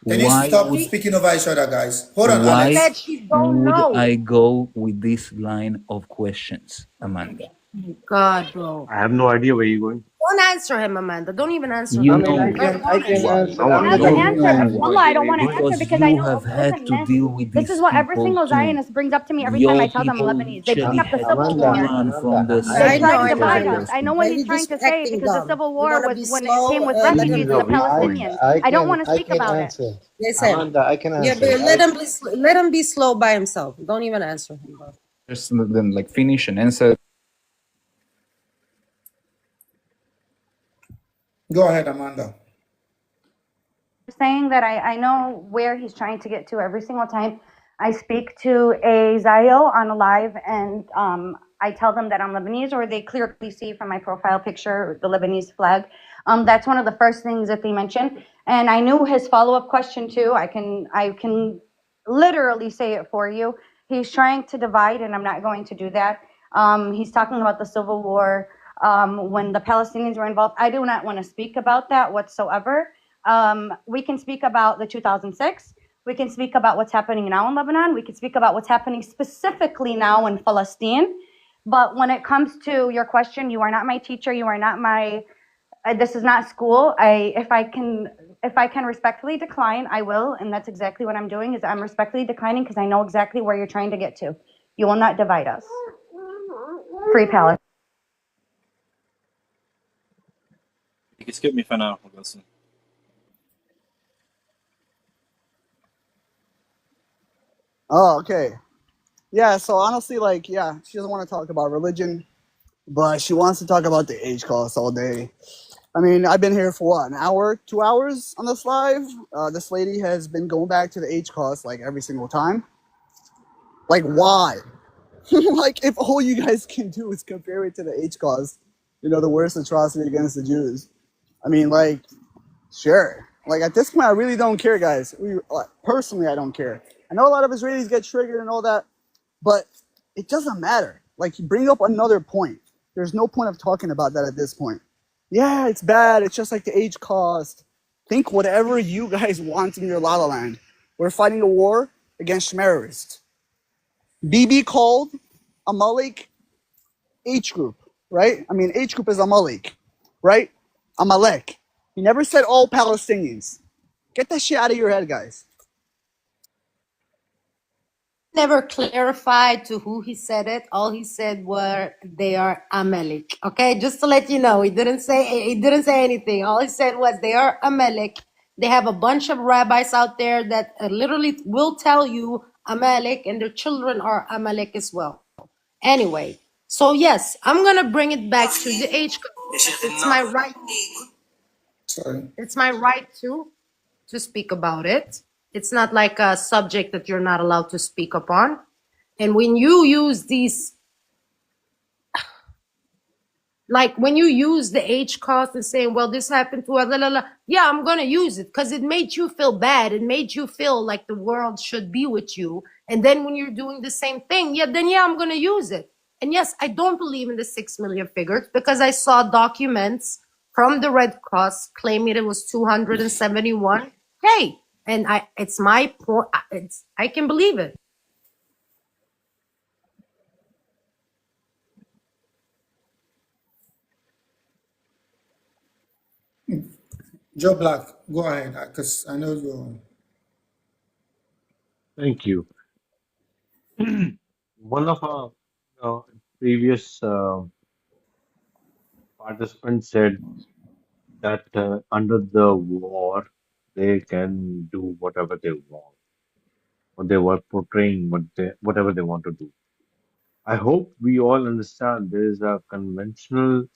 Can you why stop would speaking over each other, guys? Hold on, She why Alex. said she don't would know. I go with this line of questions, Amanda? God, bro. I have no idea where you're going. Don't answer him, Amanda. Don't even answer You him. know, I can why? answer. I have to answer. No, Wallah, I don't want to answer because because I you know. have had Listen, to man, deal with this these is what every people single too. Zionist brings up to me every time I Your tell them people Lebanese. They bring literally up the had Civil to War. run from the They I know, try to I savages know, divide I of know. us. I know Palestine. what Maybe he's trying just to say acting because the dumb. Civil You War want to was be when it came slow? with Let him refugees and the finish. Palestinians. I I don't want can to speak about it. answer. Listen. Amanda, I can Yeah, answer. but let him be slow by himself. Don't even answer him, bro. Just let them like finish and answer. Go ahead, Amanda. Saying that I know where he's trying to get to every single time I speak to a Zayo on a live, and I tell them that I'm Lebanese, or they clearly see from my profile picture the Lebanese flag. That's one of the first things that they mention, and I knew his follow-up question too. I can literally say it for you. He's trying to divide, and I'm not going to do that. He's talking about the Civil War when the Palestinians were involved. I do not want to speak about that whatsoever. We can speak about the 2006. We can speak about what's happening now in Lebanon. We can speak about what's happening specifically now in Palestine. But when it comes to your question, you are not my teacher. You are not my. This is not school. If I can respectfully decline, I will, and that's exactly what I'm doing. Is I'm respectfully declining because I know exactly where you're trying to get to. You will not divide us. Free Palestine. You can skip me for now, Wilson. Oh, okay. Yeah, so honestly, like, yeah, she doesn't want to talk about religion, but she wants to talk about the age cost all day. I mean, I've been here for what, an hour, 2 hours on this live? This lady has been going back to the age cost like every single time. Like, why? Like, if all you guys can do is compare it to the H cause, the worst atrocity against the Jews. I mean, like, sure. Like, at this point, I really don't care, guys. Personally, I don't care. I know a lot of Israelis get triggered and all that, but it doesn't matter. Like, you bring up another point. There's no point of talking about that at this point. Yeah, it's bad. It's just like the age cost. Think whatever you guys want in your La La Land. We're fighting a war against terrorists. Bibi called Amalek H group, right? I mean, H group is Amalek, right? Amalek. He never said all Palestinians. Get that shit out of your head, guys. Never clarified to who he said it. All he said were they are Amalek. Okay, just to let you know, he didn't say anything. All he said was they are Amalek. They have a bunch of rabbis out there that literally will tell you Amalek, and their children are Amalek as well. Anyway, so yes, I'm gonna bring it back to the age. It's my right. Sorry. It's my right to speak about it. It's not like a subject that you're not allowed to speak upon. And when you use these, like when you use the age cost and saying, well, this happened to us, yeah, I'm going to use it because it made you feel bad. It made you feel like the world should be with you. And then when you're doing the same thing, yeah, I'm going to use it. And yes, I don't believe in the 6 million figures because I saw documents from the Red Cross claiming it was 271. Hey, and it's my point. I can believe it. Joe Black, go ahead, because I know you. Thank you. One of our previous participants said that under the war, they can do whatever they want, or they were portraying whatever they want to do. I hope we all understand there is a conventional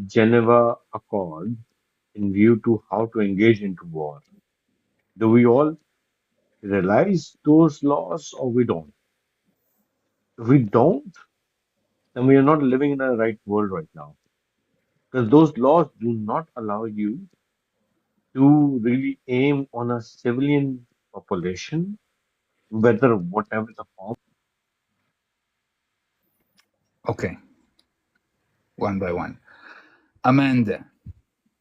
Geneva Accord in view to how to engage into war. Do we all realize those laws or we don't? If we don't, then we are not living in a right world right now. Because those laws do not allow you to really aim on a civilian population, whether whatever the form. Okay, one by one. Amanda,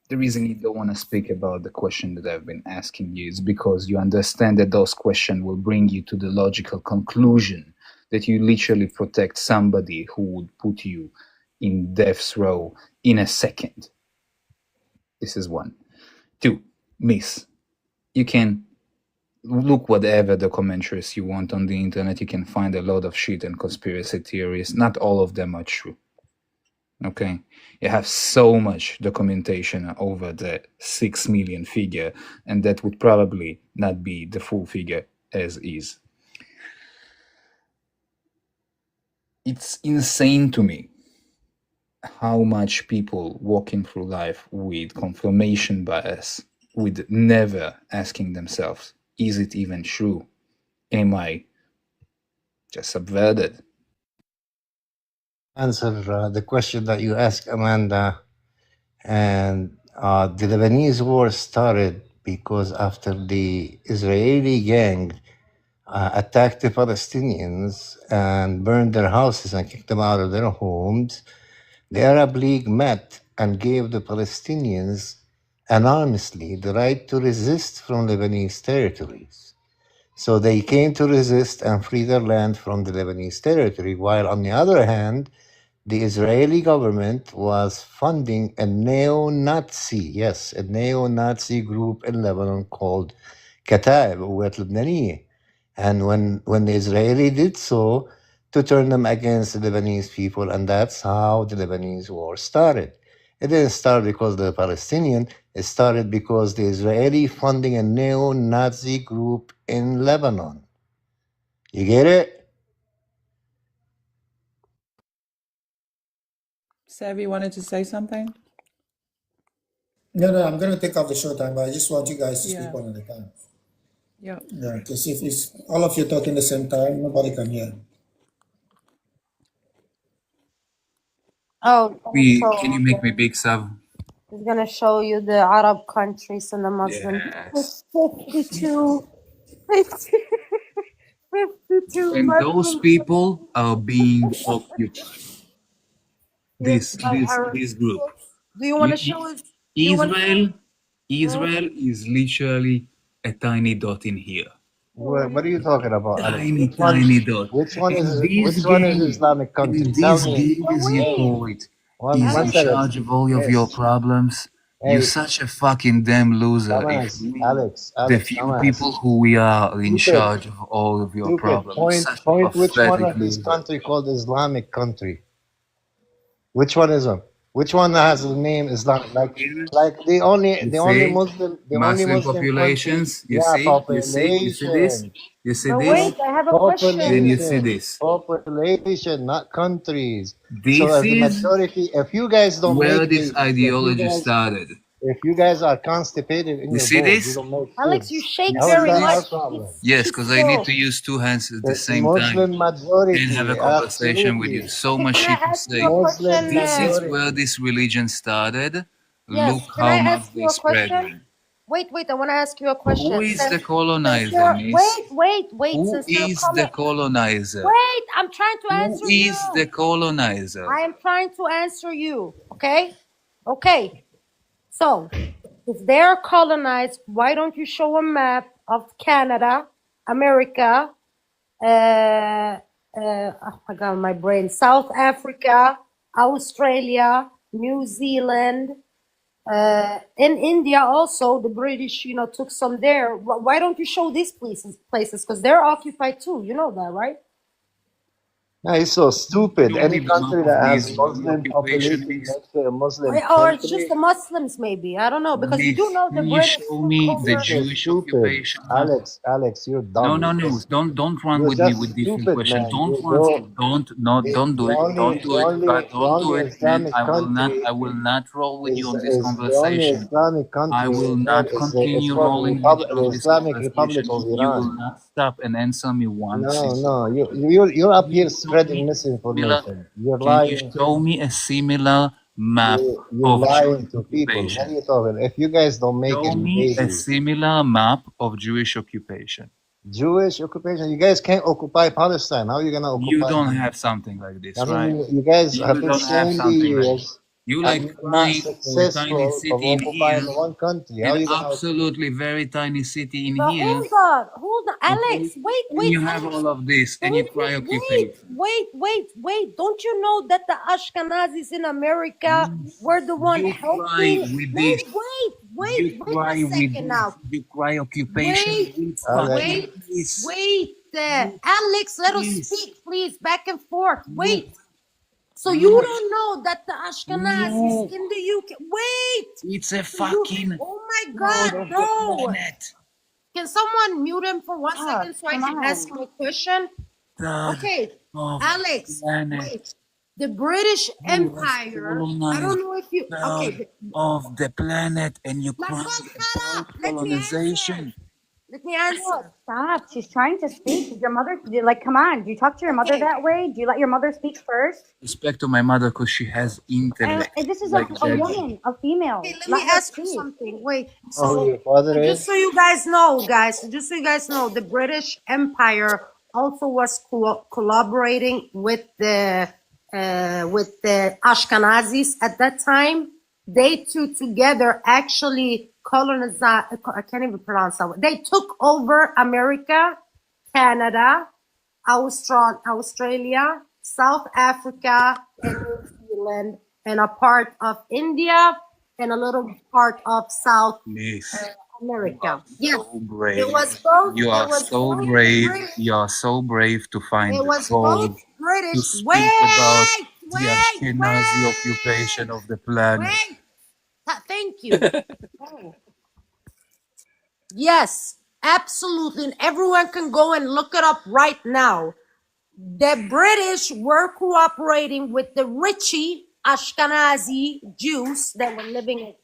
the reason you don't want to speak about the question that I've been asking you is because you understand that those questions will bring you to the logical conclusion that you literally protect somebody who would put you in death's row in a second. This is one. Two, myths. You can look whatever documentaries you want on the internet. You can find a lot of shit and conspiracy theories. Not all of them are true. Okay, you have so much documentation over the 6 million figure, and that would probably not be the full figure as is. It's insane to me how much people walking through life with confirmation bias, with never asking themselves, is it even true? Am I just subverted? Answer the question that you asked, Amanda. And the Lebanese war started because after the Israeli gang attacked the Palestinians and burned their houses and kicked them out of their homes, the Arab League met and gave the Palestinians anonymously the right to resist from Lebanese territories. So they came to resist and free their land from the Lebanese territory, while on the other hand, the Israeli government was funding a neo-Nazi, yes, a neo-Nazi group in Lebanon called Kataib, Quwwat Lebaniyya. And when the Israeli did so, to turn them against the Lebanese people, and that's how the Lebanese war started. It didn't start because of the Palestinian, it started because the Israeli funding a neo-Nazi group in Lebanon. You get it? Savvy wanted to say something? No, I'm going to take off the show time, but I just want you guys to speak one at a time. Yeah. Yeah, because if it's all of you talking at the same time, nobody can hear. Oh, Can you make me big, Sav? it's gonna show you the Arab countries and the Muslim. Yes. 52, 52 And those Muslim people are being occupied. yes, by Arab This group. people. Do you want to show us? Israel is literally a tiny dot in here. What are you talking about, Alex? Tiny dot. Which one And is this Islamic country? and Tell this me. game, as you call it, is One in second. charge of all of Hey, your problems. You're hey, such a fucking damn loser. If dumbass, we, Alex, the few dumbass. people who we are in Stupid. charge of all of your Stupid. problems, such a Point which one pathetic of this loser. country called Islamic country? Which one is them? Which one has the name Islamic? Like the only Muslim Muslim country. populations, you Yeah, see this? population. You see But this? wait, I have a question. Then you see this. Population, not countries. This So as the is majority, if you guys don't where make this ideology started. if you guys are constipated in You your see bones, this? you don't make Alex, kids. you shake How is very that our much. problem? Yes, Too because I need slow. to use two hands at the The same Muslim time majority, and have a conversation with absolutely. you. So Okay, much can I shit to ask you say. a Muslim question? This is majority. where this religion started. Yes, Look can I how much ask you they a spread question? it. Wait, I want to ask you a question. Who is the Since colonizer, you're, miss? wait, Who since you're is coming. the colonizer? Wait, I'm trying to Who answer you. is the colonizer? I am trying to answer you. Okay? Okay. So, if they're colonized, why don't you show a map of Canada, America, oh my God, my brain, South Africa, Australia, New Zealand, in India also, the British, took some there. Why don't you show these places? Because they're occupied too. You know that, right? No, it's so stupid. Show Any me the country map of that the has Israeli Muslim occupation, population miss. makes it a Muslim Or it's just country. the Muslims, maybe. I don't know. Because you do Miss, know the can you British show took me the over. You're Jewish stupid. occupation map? Alex, you're No, dumb. don't run You're with me just with different stupid, questions. man. Don't You run. don't. Don't do it. Don't do it. But The don't do only it. And Islamic country I will not roll with you on this is the only conversation. Islamic country I will in there not is it's continue called rolling with you the on this Islamic Republic conversation of if you will Iran. not stop and answer me one No, simple question. you're up Can here you show me spreading a similar? misinformation. You're Can you lying. show me a similar map You're of Jewish lying to people. What occupation? are you talking? If you guys don't make Show it, me a baby. similar map of Jewish occupation. Jewish occupation. You guys can't occupy Palestine. How are you gonna You occupy? don't have something like this, I right? mean, you guys have You been don't have 70 something like this. years You and like you're not crying for a tiny successful of city in occupying here, one country. How are an you gonna? absolutely very tiny city in But here, hold on, okay? Alex. And you have Alex. all of this, and you cry occupation. Wait. Don't you know that the Ashkenazis in America were the one You cry helping? with this. wait a second now. You cry occupation with Alex, fucking Wait, peace. Alex, let us Please. speak, please, back and forth. Look, Wait. So you look, don't know that the Ashkenazis look. in the UK. Wait. It's a So you. fucking Oh my god God, of the no. planet. Can someone mute him for 1 Stop. second so I Come can ask on. my question? God Okay, of the Alex, planet. wait. The British You have Empire. I don't colonized know if you. God Okay. of the planet and you Lascaux, cry shut about up. Let me answer. colonization. Let me answer. Stop. She's trying to speak. Did your mother, like, come on. Do you talk to your mother Okay. that way? Do you let your mother speak first? Respect to my mother because she has intellect And this is like a that. woman, a female. Okay, let Let me her ask you speak. something. Wait. oh, So your father just is? so you guys know, the British Empire also was collaborating with the Ashkenazis at that time. They two together actually colonized. I can't even pronounce that word. They took over America, Canada, Australia, South Africa, and New Zealand, and a part of India, and a little part of South Please. America. Yes, So brave. it was both. You It are was so both brave. British. You are so brave to find It the was gold both to British. speak about the Wait, Ashkenazi occupation of the planet. wait. Thank you. Yes, absolutely. And everyone can go and look it up right now. The British were cooperating with the Richie Ashkenazi Jews that were living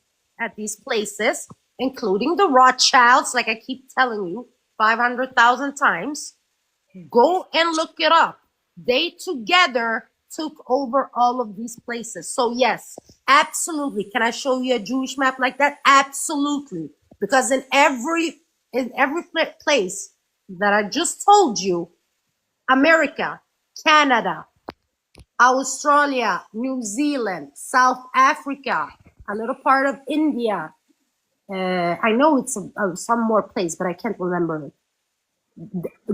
at these places, including the Rothschilds, like I keep telling you 500,000 times. Go and look it up. They together took over all of these places. So yes, absolutely. Can I show you a Jewish map like that? Absolutely. Because in every place that I just told you, America, Canada, Australia, New Zealand, South Africa, a little part of India. I know it's some more place, but I can't remember it.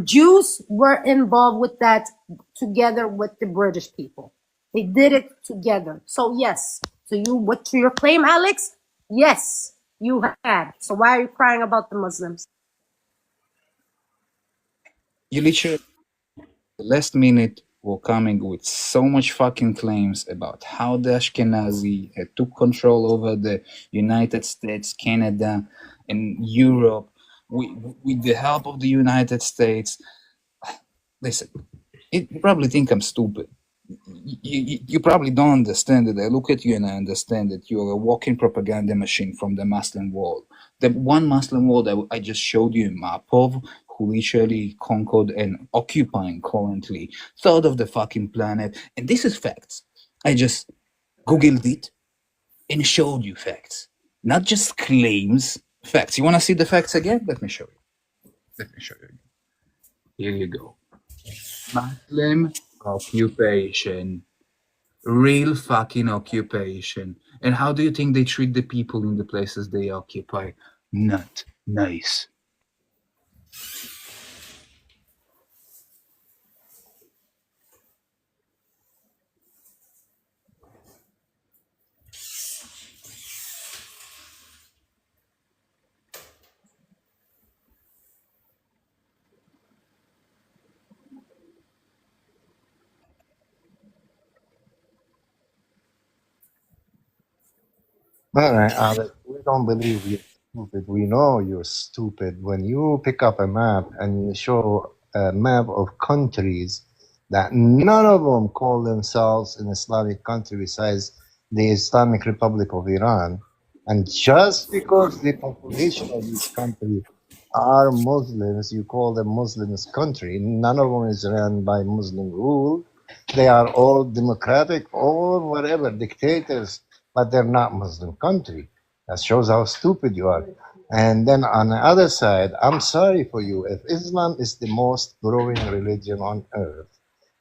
Jews were involved with that together with the British people. They did it together. So yes. So to your claim, Alex? Yes, you had. So why are you crying about the Muslims? You literally, the last minute, were coming with so much fucking claims about how the Ashkenazi had took control over the United States, Canada, and Europe with the help of the United States. Listen, you probably think I'm stupid. You probably don't understand it. I look at you and I understand that you're a walking propaganda machine from the Muslim world. The one Muslim world I just showed you a map of, who literally conquered and occupying currently third of the fucking planet. And this is facts. I just Googled it and showed you facts. Not just claims, facts. You want to see the facts again? Let me show you. Let me show you again. Here you go. Muslim occupation. Real fucking occupation. And how do you think they treat the people in the places they occupy? Not nice. All right, Alex, we don't believe you're stupid. We know you're stupid. When you pick up a map and you show a map of countries that none of them call themselves an Islamic country besides the Islamic Republic of Iran, and just because the population of these countries are Muslims, you call them Muslims country. None of them is run by Muslim rule. They are all democratic or whatever, dictators, but they're not Muslim country. That shows how stupid you are. And then on the other side, I'm sorry for you. If Islam is the most growing religion on earth,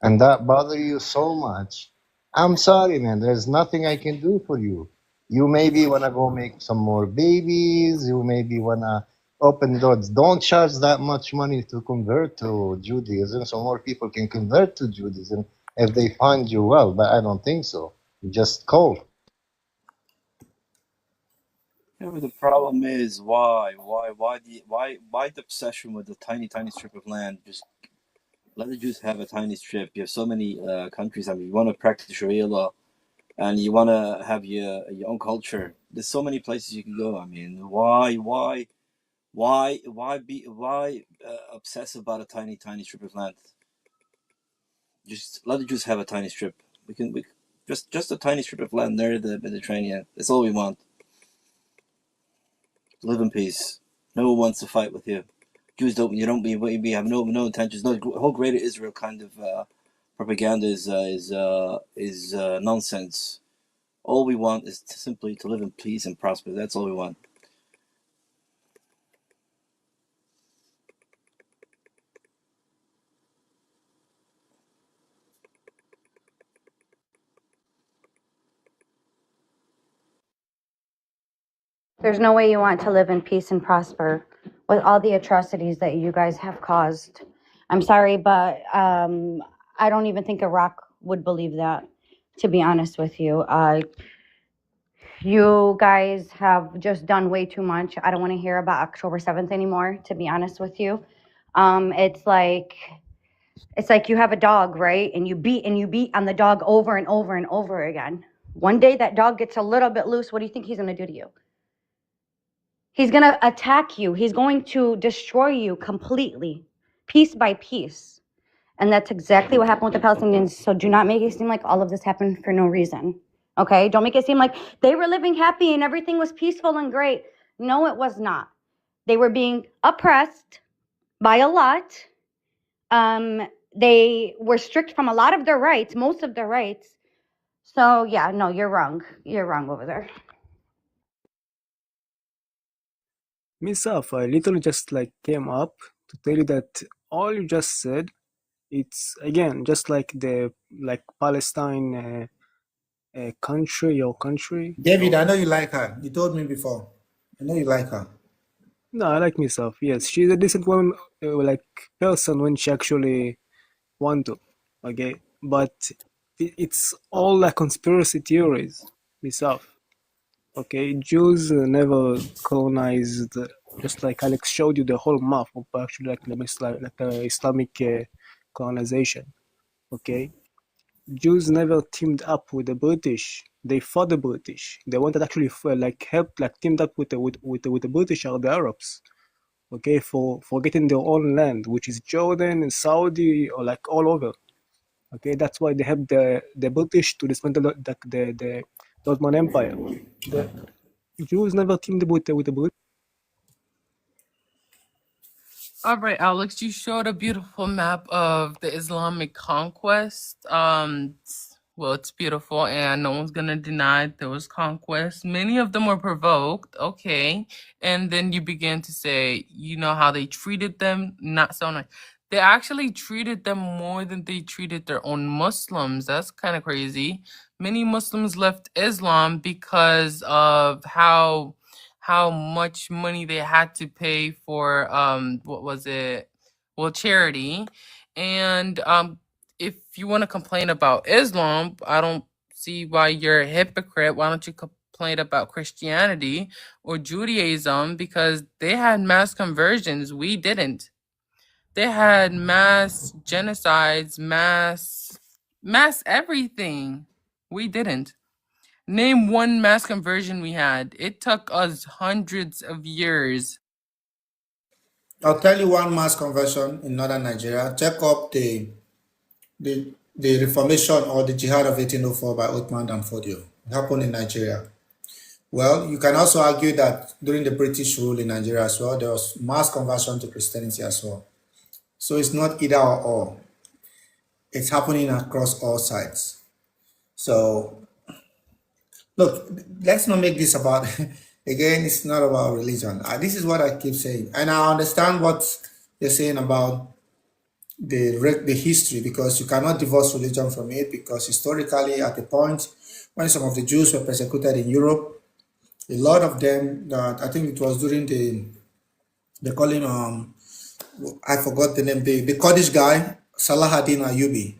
and that bother you so much, I'm sorry, man. There's nothing I can do for you. You maybe wanna go make some more babies. You maybe wanna open doors. Don't charge that much money to convert to Judaism, so more people can convert to Judaism if they find you well. But I don't think so. You just call. Yeah, but the problem is why the obsession with the tiny strip of land? Just let the Jews have a tiny strip. You have so many countries. I mean, you want to practice Sharia law, and you want to have your own culture. There's so many places you can go. I mean, why obsess about a tiny strip of land? Just let the Jews have a tiny strip. We just a tiny strip of land near the Mediterranean. That's all we want. Live in peace. No one wants to fight with you. Jews don't. You don't. We have no intentions. No whole Greater Israel kind of propaganda is nonsense. All we want is simply to live in peace and prosper. That's all we want. There's no way you want to live in peace and prosper with all the atrocities that you guys have caused. I'm sorry, but I don't even think Iraq would believe that, to be honest with you. You guys have just done way too much. I don't want to hear about October 7th anymore, to be honest with you. It's like you have a dog, right? And you beat on the dog over and over and over again. One day that dog gets a little bit loose. What do you think he's going to do to you? He's going to attack you. He's going to destroy you completely, piece by piece. And that's exactly what happened with the Palestinians. So do not make it seem like all of this happened for no reason. Okay? Don't make it seem like they were living happy and everything was peaceful and great. No, it was not. They were being oppressed by a lot. They were strict from a lot of their rights, most of their rights. So yeah, no, you're wrong. You're wrong over there. Myself, I literally just came up to tell you that all you just said, it's again just like the Palestine country, your country. David, I know you like her. You told me before. I know you like her. No, I like myself. Yes, she's a decent woman, person when she actually want to. Okay, but it's all like conspiracy theories. Myself. Okay, Jews never colonized. Just like Alex showed you the whole map of actually Islamic colonization. Okay, Jews never teamed up with the British. They fought the British. The one that actually helped teamed up with the British are the Arabs. Okay, for getting their own land, which is Jordan and Saudi or all over. Okay, that's why they helped the British to dismantle the Ottoman Empire. The Jews never teamed up with the British. All right, Alex, you showed a beautiful map of the Islamic conquest. Well, it's beautiful, and no one's gonna deny there was conquest. Many of them were provoked, okay. And then you began to say, you know how they treated them, not so nice. They actually treated them more than they treated their own Muslims. That's kind of crazy. Many Muslims left Islam because of how much money they had to pay for what was it? Well, charity. And if you want to complain about Islam, I don't see why you're a hypocrite. Why don't you complain about Christianity or Judaism? Because they had mass conversions. We didn't. They had mass genocides, mass everything. We didn't. Name one mass conversion we had. It took us hundreds of years. I'll tell you one mass conversion in northern Nigeria. Check up the Reformation or the Jihad of 1804 by Uthman and Fodio. It happened in Nigeria. Well, you can also argue that during the British rule in Nigeria as well, there was mass conversion to Christianity as well. So it's not either or. It's happening across all sides. So, look, let's not make this about, again, it's not about religion. This is what I keep saying. And I understand what you're saying about the history, because you cannot divorce religion from it, because historically at the point when some of the Jews were persecuted in Europe, a lot of them, I think it was during they call him, I forgot the name, the Kurdish guy, Salahuddin Ayyubi.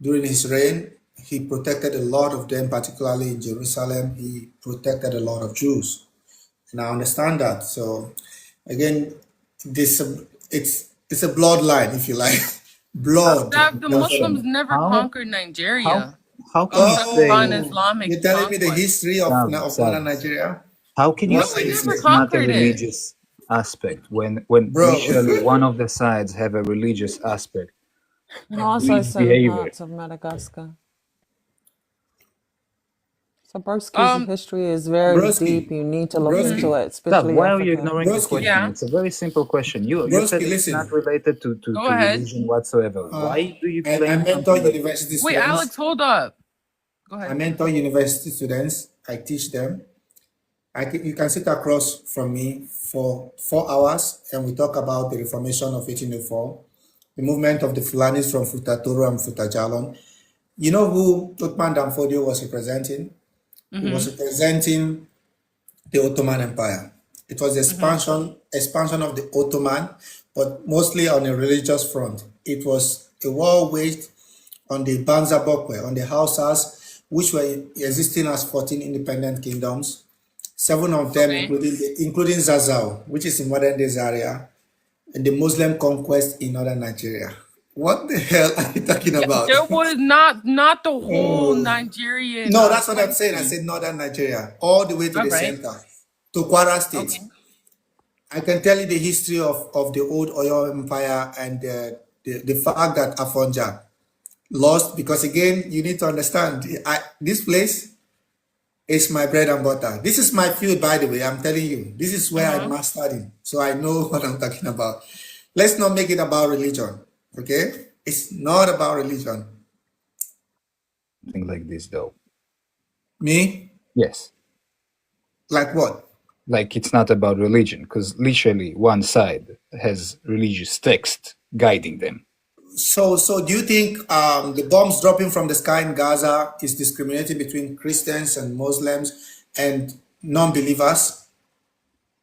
During his reign, he protected a lot of them, particularly in Jerusalem. He protected a lot of Jews. and I understand that. So again, this it's a bloodline, if you like, blood. That the Muslims Definitely. never How conquered how Nigeria, how can you except say by an Oh, Islamic you're telling me the conquest. history of modern Savage? Nigeria? How can you What No, are we say you that never it's saying, not a conquered it. religious aspect when bro? literally one of the sides have a religious aspect And and also police certain behavior? parts of Madagascar. So Broski's Um, history is very deep. Broski, You need to look mhm. into Broski, it, Sav, especially why are you Africa. ignoring the Broski, question? Yeah, It's a very simple question. You said Broski. it's not Listen, related go to ahead. religion whatsoever. Why do you I claim mentor something like this? university Wait, Alex, students. hold up. Go I ahead. mentor university students. I teach them. You can sit across from me for 4 hours and we talk about the reformation of 1804, the movement of the Fulanis from Futatoro and Futajalon. You know who Uthman Danfodio was representing? He was Mhm. representing the Ottoman Empire. It was the Mhm. expansion of the Ottoman, but mostly on a religious front. It was a war waged on the Banza Bokwe, on the Hausas, which were existing as 14 independent kingdoms. Seven of them, Okay. including Zazao, which is in modern day Zaria, and the Muslim conquest in northern Nigeria. What the hell are you talking Yeah, about? there was not the whole Nigerian No, that's what I'm saying. I country. said northern Nigeria, all the way to All the right. center, to Kwara State. Okay. I can tell you the history of the old Oyo Empire and the fact that Afonja lost, because again, you need to understand, this place is my bread and butter. This is my field, by the way. I'm telling you, this is where I Uh-huh. mastered in. So I know what I'm talking about. Let's not make it about religion, okay? It's not about religion. Something like this, though. Me? Yes, Like what? like it's not about religion, because literally one side has religious text guiding them. So do you think the bombs dropping from the sky in Gaza is discriminating between Christians and Muslims and non-believers?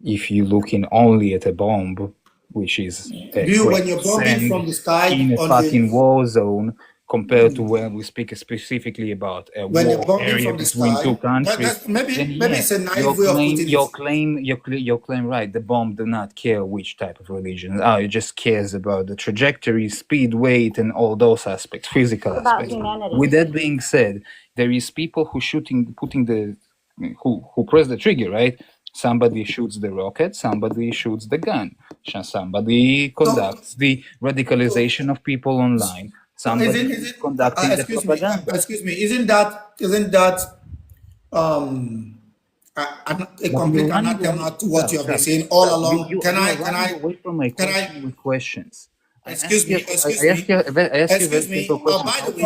If you looking only at a bomb, which is a Do you, grain when you're of bombing sand from the sky in a on the fucking war zone, compared to when we speak specifically about a when you're war bombing area from the between two sky? countries, That then maybe yeah, it's a naive way of putting it. your claim right. The bomb do not care which type of religion. It just cares about the trajectory, speed, weight, and all those aspects, physical It's about aspects. humanity. With that being said, there is people who putting the who press the trigger, right? Somebody shoots the rocket, somebody shoots the gun, somebody So conducts the so radicalization of people online, so somebody is is it conducting the propaganda. excuse me, isn't that um a But you're complete running away, anathema to what you have been saying all Sab, along? you are running away from my Can I question with questions. excuse me, I ask you a very excuse simple me. question. By the way,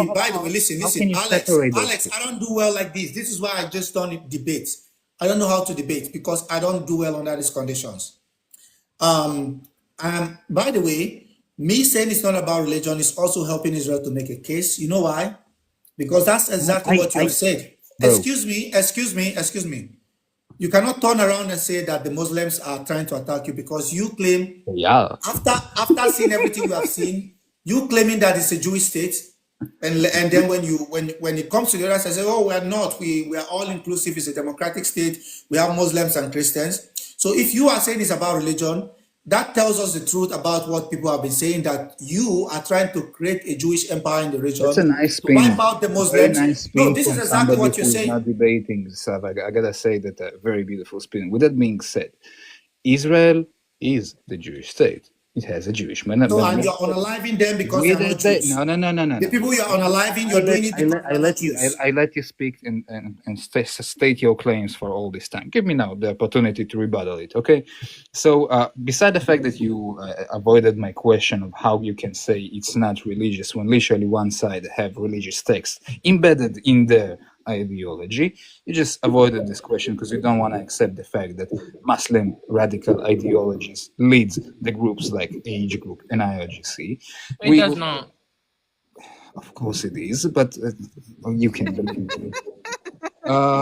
How listen, can you Alex, separate those two? I don't do well like this. This is why I just don't debate. I don't know how to debate because I don't do well under these conditions. By the way, me saying it's not about religion is also helping Israel to make a case. You know why? Because that's No, exactly what you have I, said. bro, Excuse me. You cannot turn around and say that the Muslims are trying to attack you because you claim yeah. after seeing everything we have seen, you claiming that it's a Jewish state, and then when it comes to the other side, say, oh, we're not. We are all inclusive. It's a democratic state. We have Muslims and Christians. So if you are saying it's about religion, that tells us the truth about what people have been saying, that you are trying to create a Jewish empire in the That's region a nice to wipe spin. out the It's a very Muslims. nice No, spin this is from exactly somebody what you're who is saying. not debating stuff. I gotta say that a very beautiful spin. With that being said, Israel is the Jewish state. It has a Jewish So, and you're manifesto. unaliving them because they With are not that, Jews. no, no, no, no, no, The no. people you are unaliving, you're doing it because they are not Jews. I let you speak and state your claims for all this time. Give me now the opportunity to rebuttal it, okay? So, beside the fact that you avoided my question of how you can say it's not religious when literally one side have religious texts embedded in their ideology, you just avoided this question because you don't want to accept the fact that Muslim radical ideologies leads the groups like Age Group and IRGC. It does not. Of course it is, but you can believe me.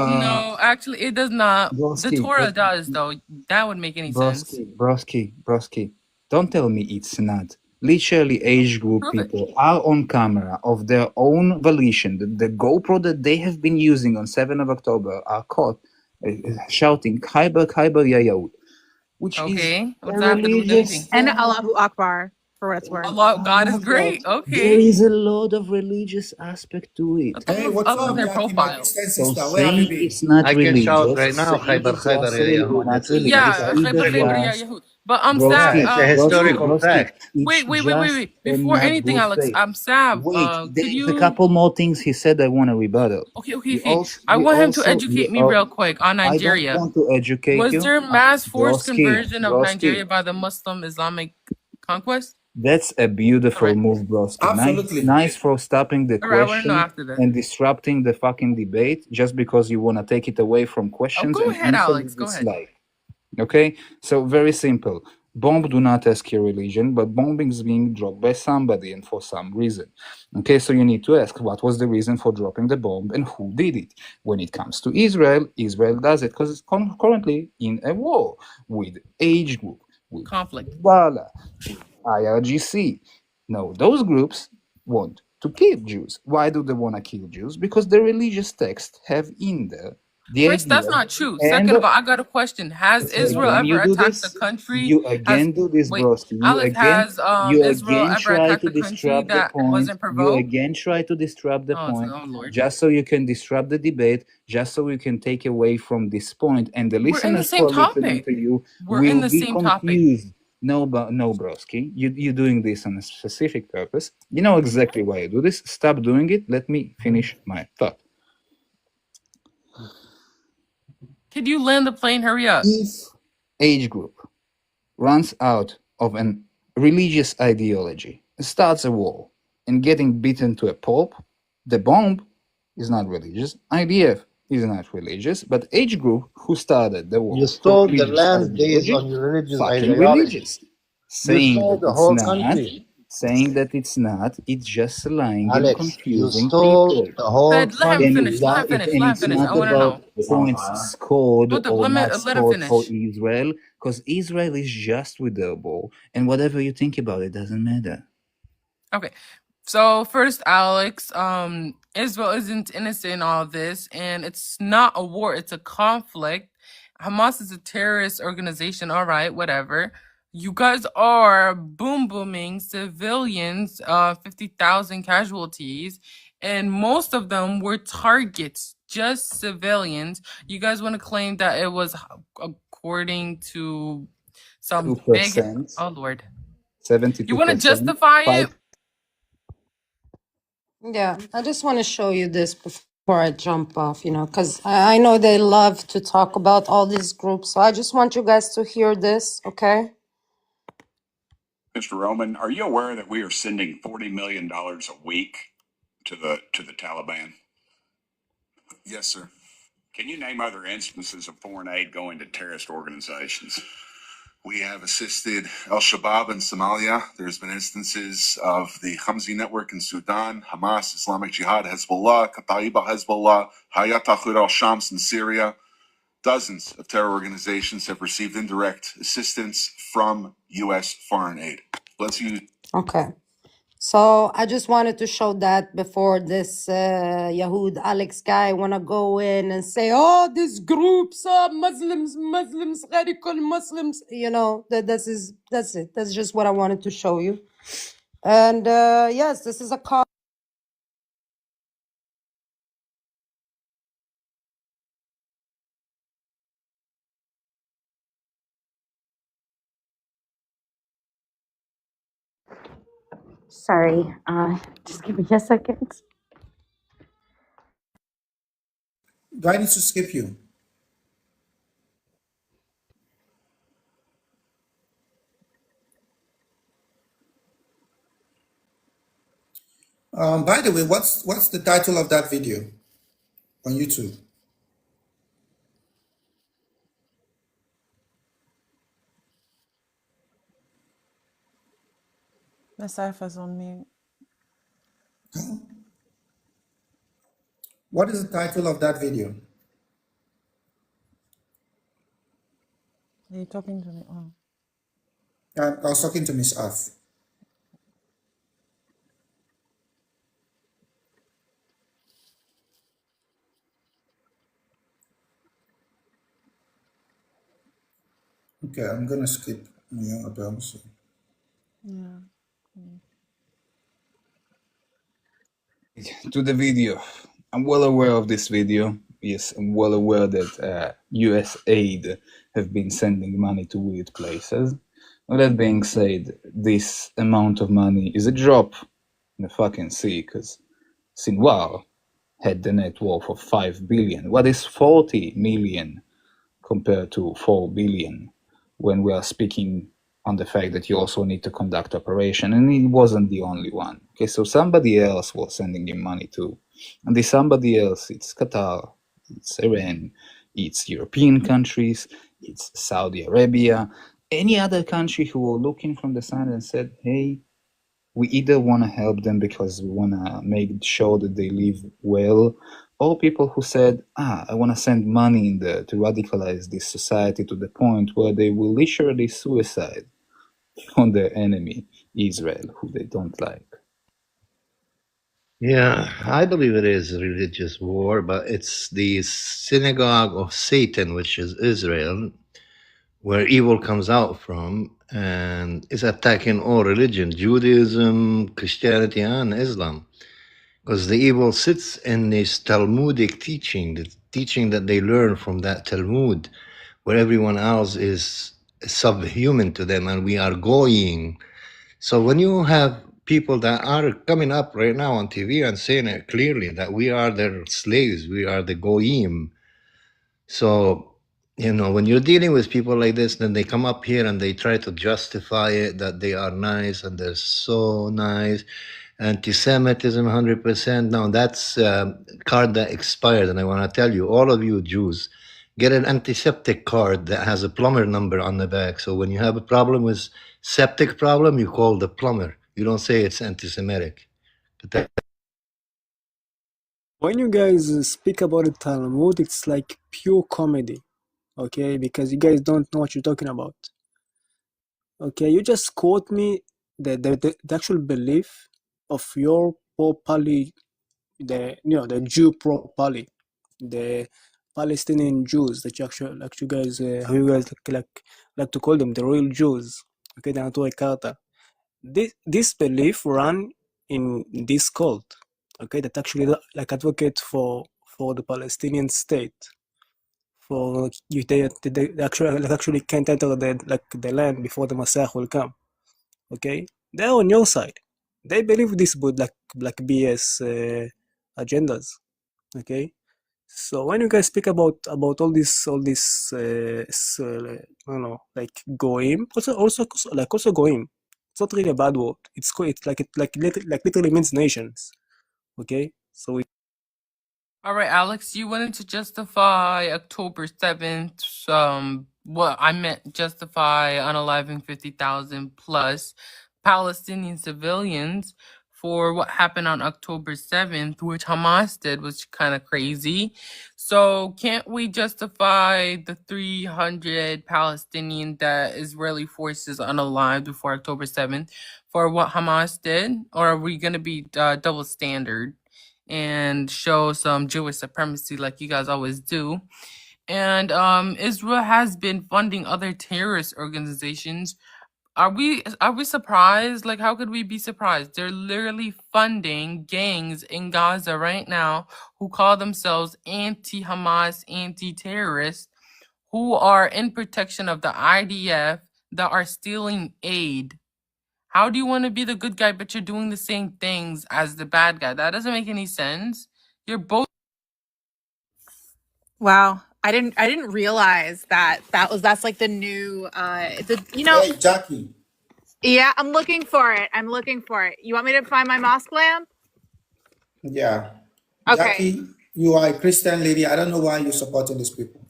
No, actually, it does not. The Broski, Torah does, though. That would make any sense. Broski. Don't tell me it's not. Literally, age group Prove it. people are on camera of their own volition. The GoPro that they have been using on 7th of October are caught shouting Khyber, Khyber, Ya Yahud, which is Okay. What a does that have to do with anything? religious. And Allahu Akbar, for what it's worth. Allah, God is Oh, God. great. There Okay. is a lot of religious aspect to it. What the Hey, hell's what's up with up, their Jackie, my profile? Christian So sister? Where have you saying been? it's not I can shout religious, right now, saying Khaybar it's Khaybar ya also Yahud. not religious, Yeah, It's either Khaybar Khaybar, true. yeah, just Yahud. But Yeah, Sab, broski, it's a could historical you broski. fact. It's just wait. Before not anything, good Alex, faith. Sab, Wait, could there's a you? couple more things he said I want to rebuttal. Okay. I want him to educate me real quick on I don't Nigeria. want to educate Was you. there mass forced Broski, conversion of Nigeria by the Muslim Islamic conquest? that's a All beautiful right. move, Broski. Absolutely. Nice for stopping the All right, I want to know question after this. and disrupting the fucking debate just because you want to take it away from Oh, questions go and ahead, answer Alex. you Go ahead. dislike. Okay, so very simple. Bomb do not ask your religion, but bombing is being dropped by somebody and for some reason. Okay, so you need to ask what was the reason for dropping the bomb and who did it. When it comes to Israel, Israel does it because it's currently in a war with age group, with Conflict. Hezbollah, with IRGC. No, those groups want to kill Jews. Why do they want to kill Jews? Because the religious texts have in there the First, that's idea. not true. And Second of all, I got a question. Has so Israel again, ever you do attacked a this. country? You again do this, Wait, broski. Alex, has You Israel again ever try attacked to a country disrupt the that point. wasn't You provoked? again try to disrupt the point, Oh Lord. just so you can disrupt the debate, just so you can take away from this point, and the We're in the listeners who same are listening topic. to you We're in will the be same topic. confused. No, broski, you're doing this on a specific purpose. You know exactly why you do this. Stop doing it. Let me finish my thought. Could you land the plane? Hurry up. If age group runs out of an religious ideology, starts a war, and getting beaten to a pulp, the bomb is not religious. IDF is not religious, but age group who started the You war for stole the religious land based ideology, on your religious fucking ideology. religious. You Saying stole that the it's whole not, country. it's just lying and Alex, you confusing stole people. the whole Let him finish. country. Let him finish. And Let him it's finish. I not want to about know. points scored Hold up. or not Let him scored for finish. Israel, because Israel is just with their ball, and whatever you think about it doesn't matter. Okay. So first, Alex, Israel isn't innocent in all this, and it's not a war, it's a conflict. Hamas is a terrorist organization, all right, whatever. You guys are booming civilians, 50,000 casualties, and most of them were targets, just civilians. You guys want to claim that it was according to some big, 2%, oh Lord. 72%. You want to justify it? Yeah, I just want to show you this before I jump off, because I know they love to talk about all these groups. So I just want you guys to hear this, okay? Mr. Roman, are you aware that we are sending $40 million a week to the Taliban? Yes, sir. Can you name other instances of foreign aid going to terrorist organizations? We have assisted Al Shabaab in Somalia. There's been instances of the Hamzi network in Sudan, Hamas, Islamic Jihad, Hezbollah, Kataib al-Hezbollah, Hayat Tahrir al-Shams in Syria. Dozens of terror organizations have received indirect assistance from U.S. foreign aid. Let's use. Okay. So I just wanted to show that before this Yahud Alex guy wanna go in and say, oh, these groups are Muslims, radical Muslims. That's it. That's just what I wanted to show you. And yes, this is a call. Sorry, just give me a second. Do I need to skip you? By the way, what's the title of that video on YouTube? The cipher's on mute. What is the title of that video? Are you talking to me? Oh. I was talking to Miss Af. Okay, I'm gonna skip. Yeah, Abel. So. Yeah. To the video. I'm well aware of this video. Yes, I'm well aware that US aid have been sending money to weird places. With that being said, this amount of money is a drop in the fucking sea, because Sinwar had the net worth of 5 billion. What is 40 million compared to 4 billion when we are speaking on the fact that you also need to conduct operation? And he wasn't the only one. Okay, so somebody else was sending him money too. And this somebody else, it's Qatar, it's Iran, it's European countries, it's Saudi Arabia, any other country who were looking from the side and said, hey, we either want to help them because we want to make sure that they live well, or people who said, I want to send money in there to radicalize this society to the point where they will literally suicide on their enemy, Israel, who they don't like. Yeah, I believe it is a religious war, but it's the synagogue of Satan, which is Israel, where evil comes out from, and is attacking all religion, Judaism, Christianity, and Islam. Because the evil sits in this Talmudic teaching, the teaching that they learn from that Talmud, where everyone else is subhuman to them, and we are goyim. So when you have people that are coming up right now on TV and saying it clearly that we are their slaves, we are the goyim. So, you know, when you're dealing with people like this, then they come up here and they try to justify it that they are nice and they're so nice. Anti-Semitism, 100%. Now that's a card that expired, and I want to tell you, all of you Jews, get an antiseptic card that has a plumber number on the back. So when you have a problem with septic problem, you call the plumber. You don't say it's anti-Semitic. When you guys speak about the Talmud, it's like pure comedy, okay? Because you guys don't know what you're talking about. Okay, you just quote me the actual belief of your properly, the Jew properly, the Palestinian Jews that you actually, like you guys, how you guys like to call them, the real Jews. Okay, the Natura Carta. This belief run in this cult. Okay, that actually like advocate for the Palestinian state. For you, they actually can't enter the land before the Messiah will come. Okay, they're on your side. They believe this would like BS agendas. Okay, so when you guys speak about all this I don't know, like goyim, also goyim. It's not really a bad word. It literally means nations. Okay, so All right, Alex, you wanted to justify October 7th. What I meant justify unaliving 50,000 plus Palestinian civilians for what happened on October 7th, which Hamas did, was kind of crazy. So can't we justify the 300 Palestinian that Israeli forces unalived before October 7th for what Hamas did? Or are we going to be double standard and show some Jewish supremacy like you guys always do? And Israel has been funding other terrorist organizations. Are we surprised? Like, how could we be surprised? They're literally funding gangs in Gaza right now who call themselves anti-Hamas, anti-terrorists, who are in protection of the IDF, that are stealing aid. How do you want to be the good guy but you're doing the same things as the bad guy? That doesn't make any sense. You're both. Wow. I didn't realize that's like the new Hey, Jackie. Yeah, I'm looking for it. You want me to find my mosque lamp? Yeah. Okay. Jackie, you are a Christian lady. I don't know why you're supporting these people.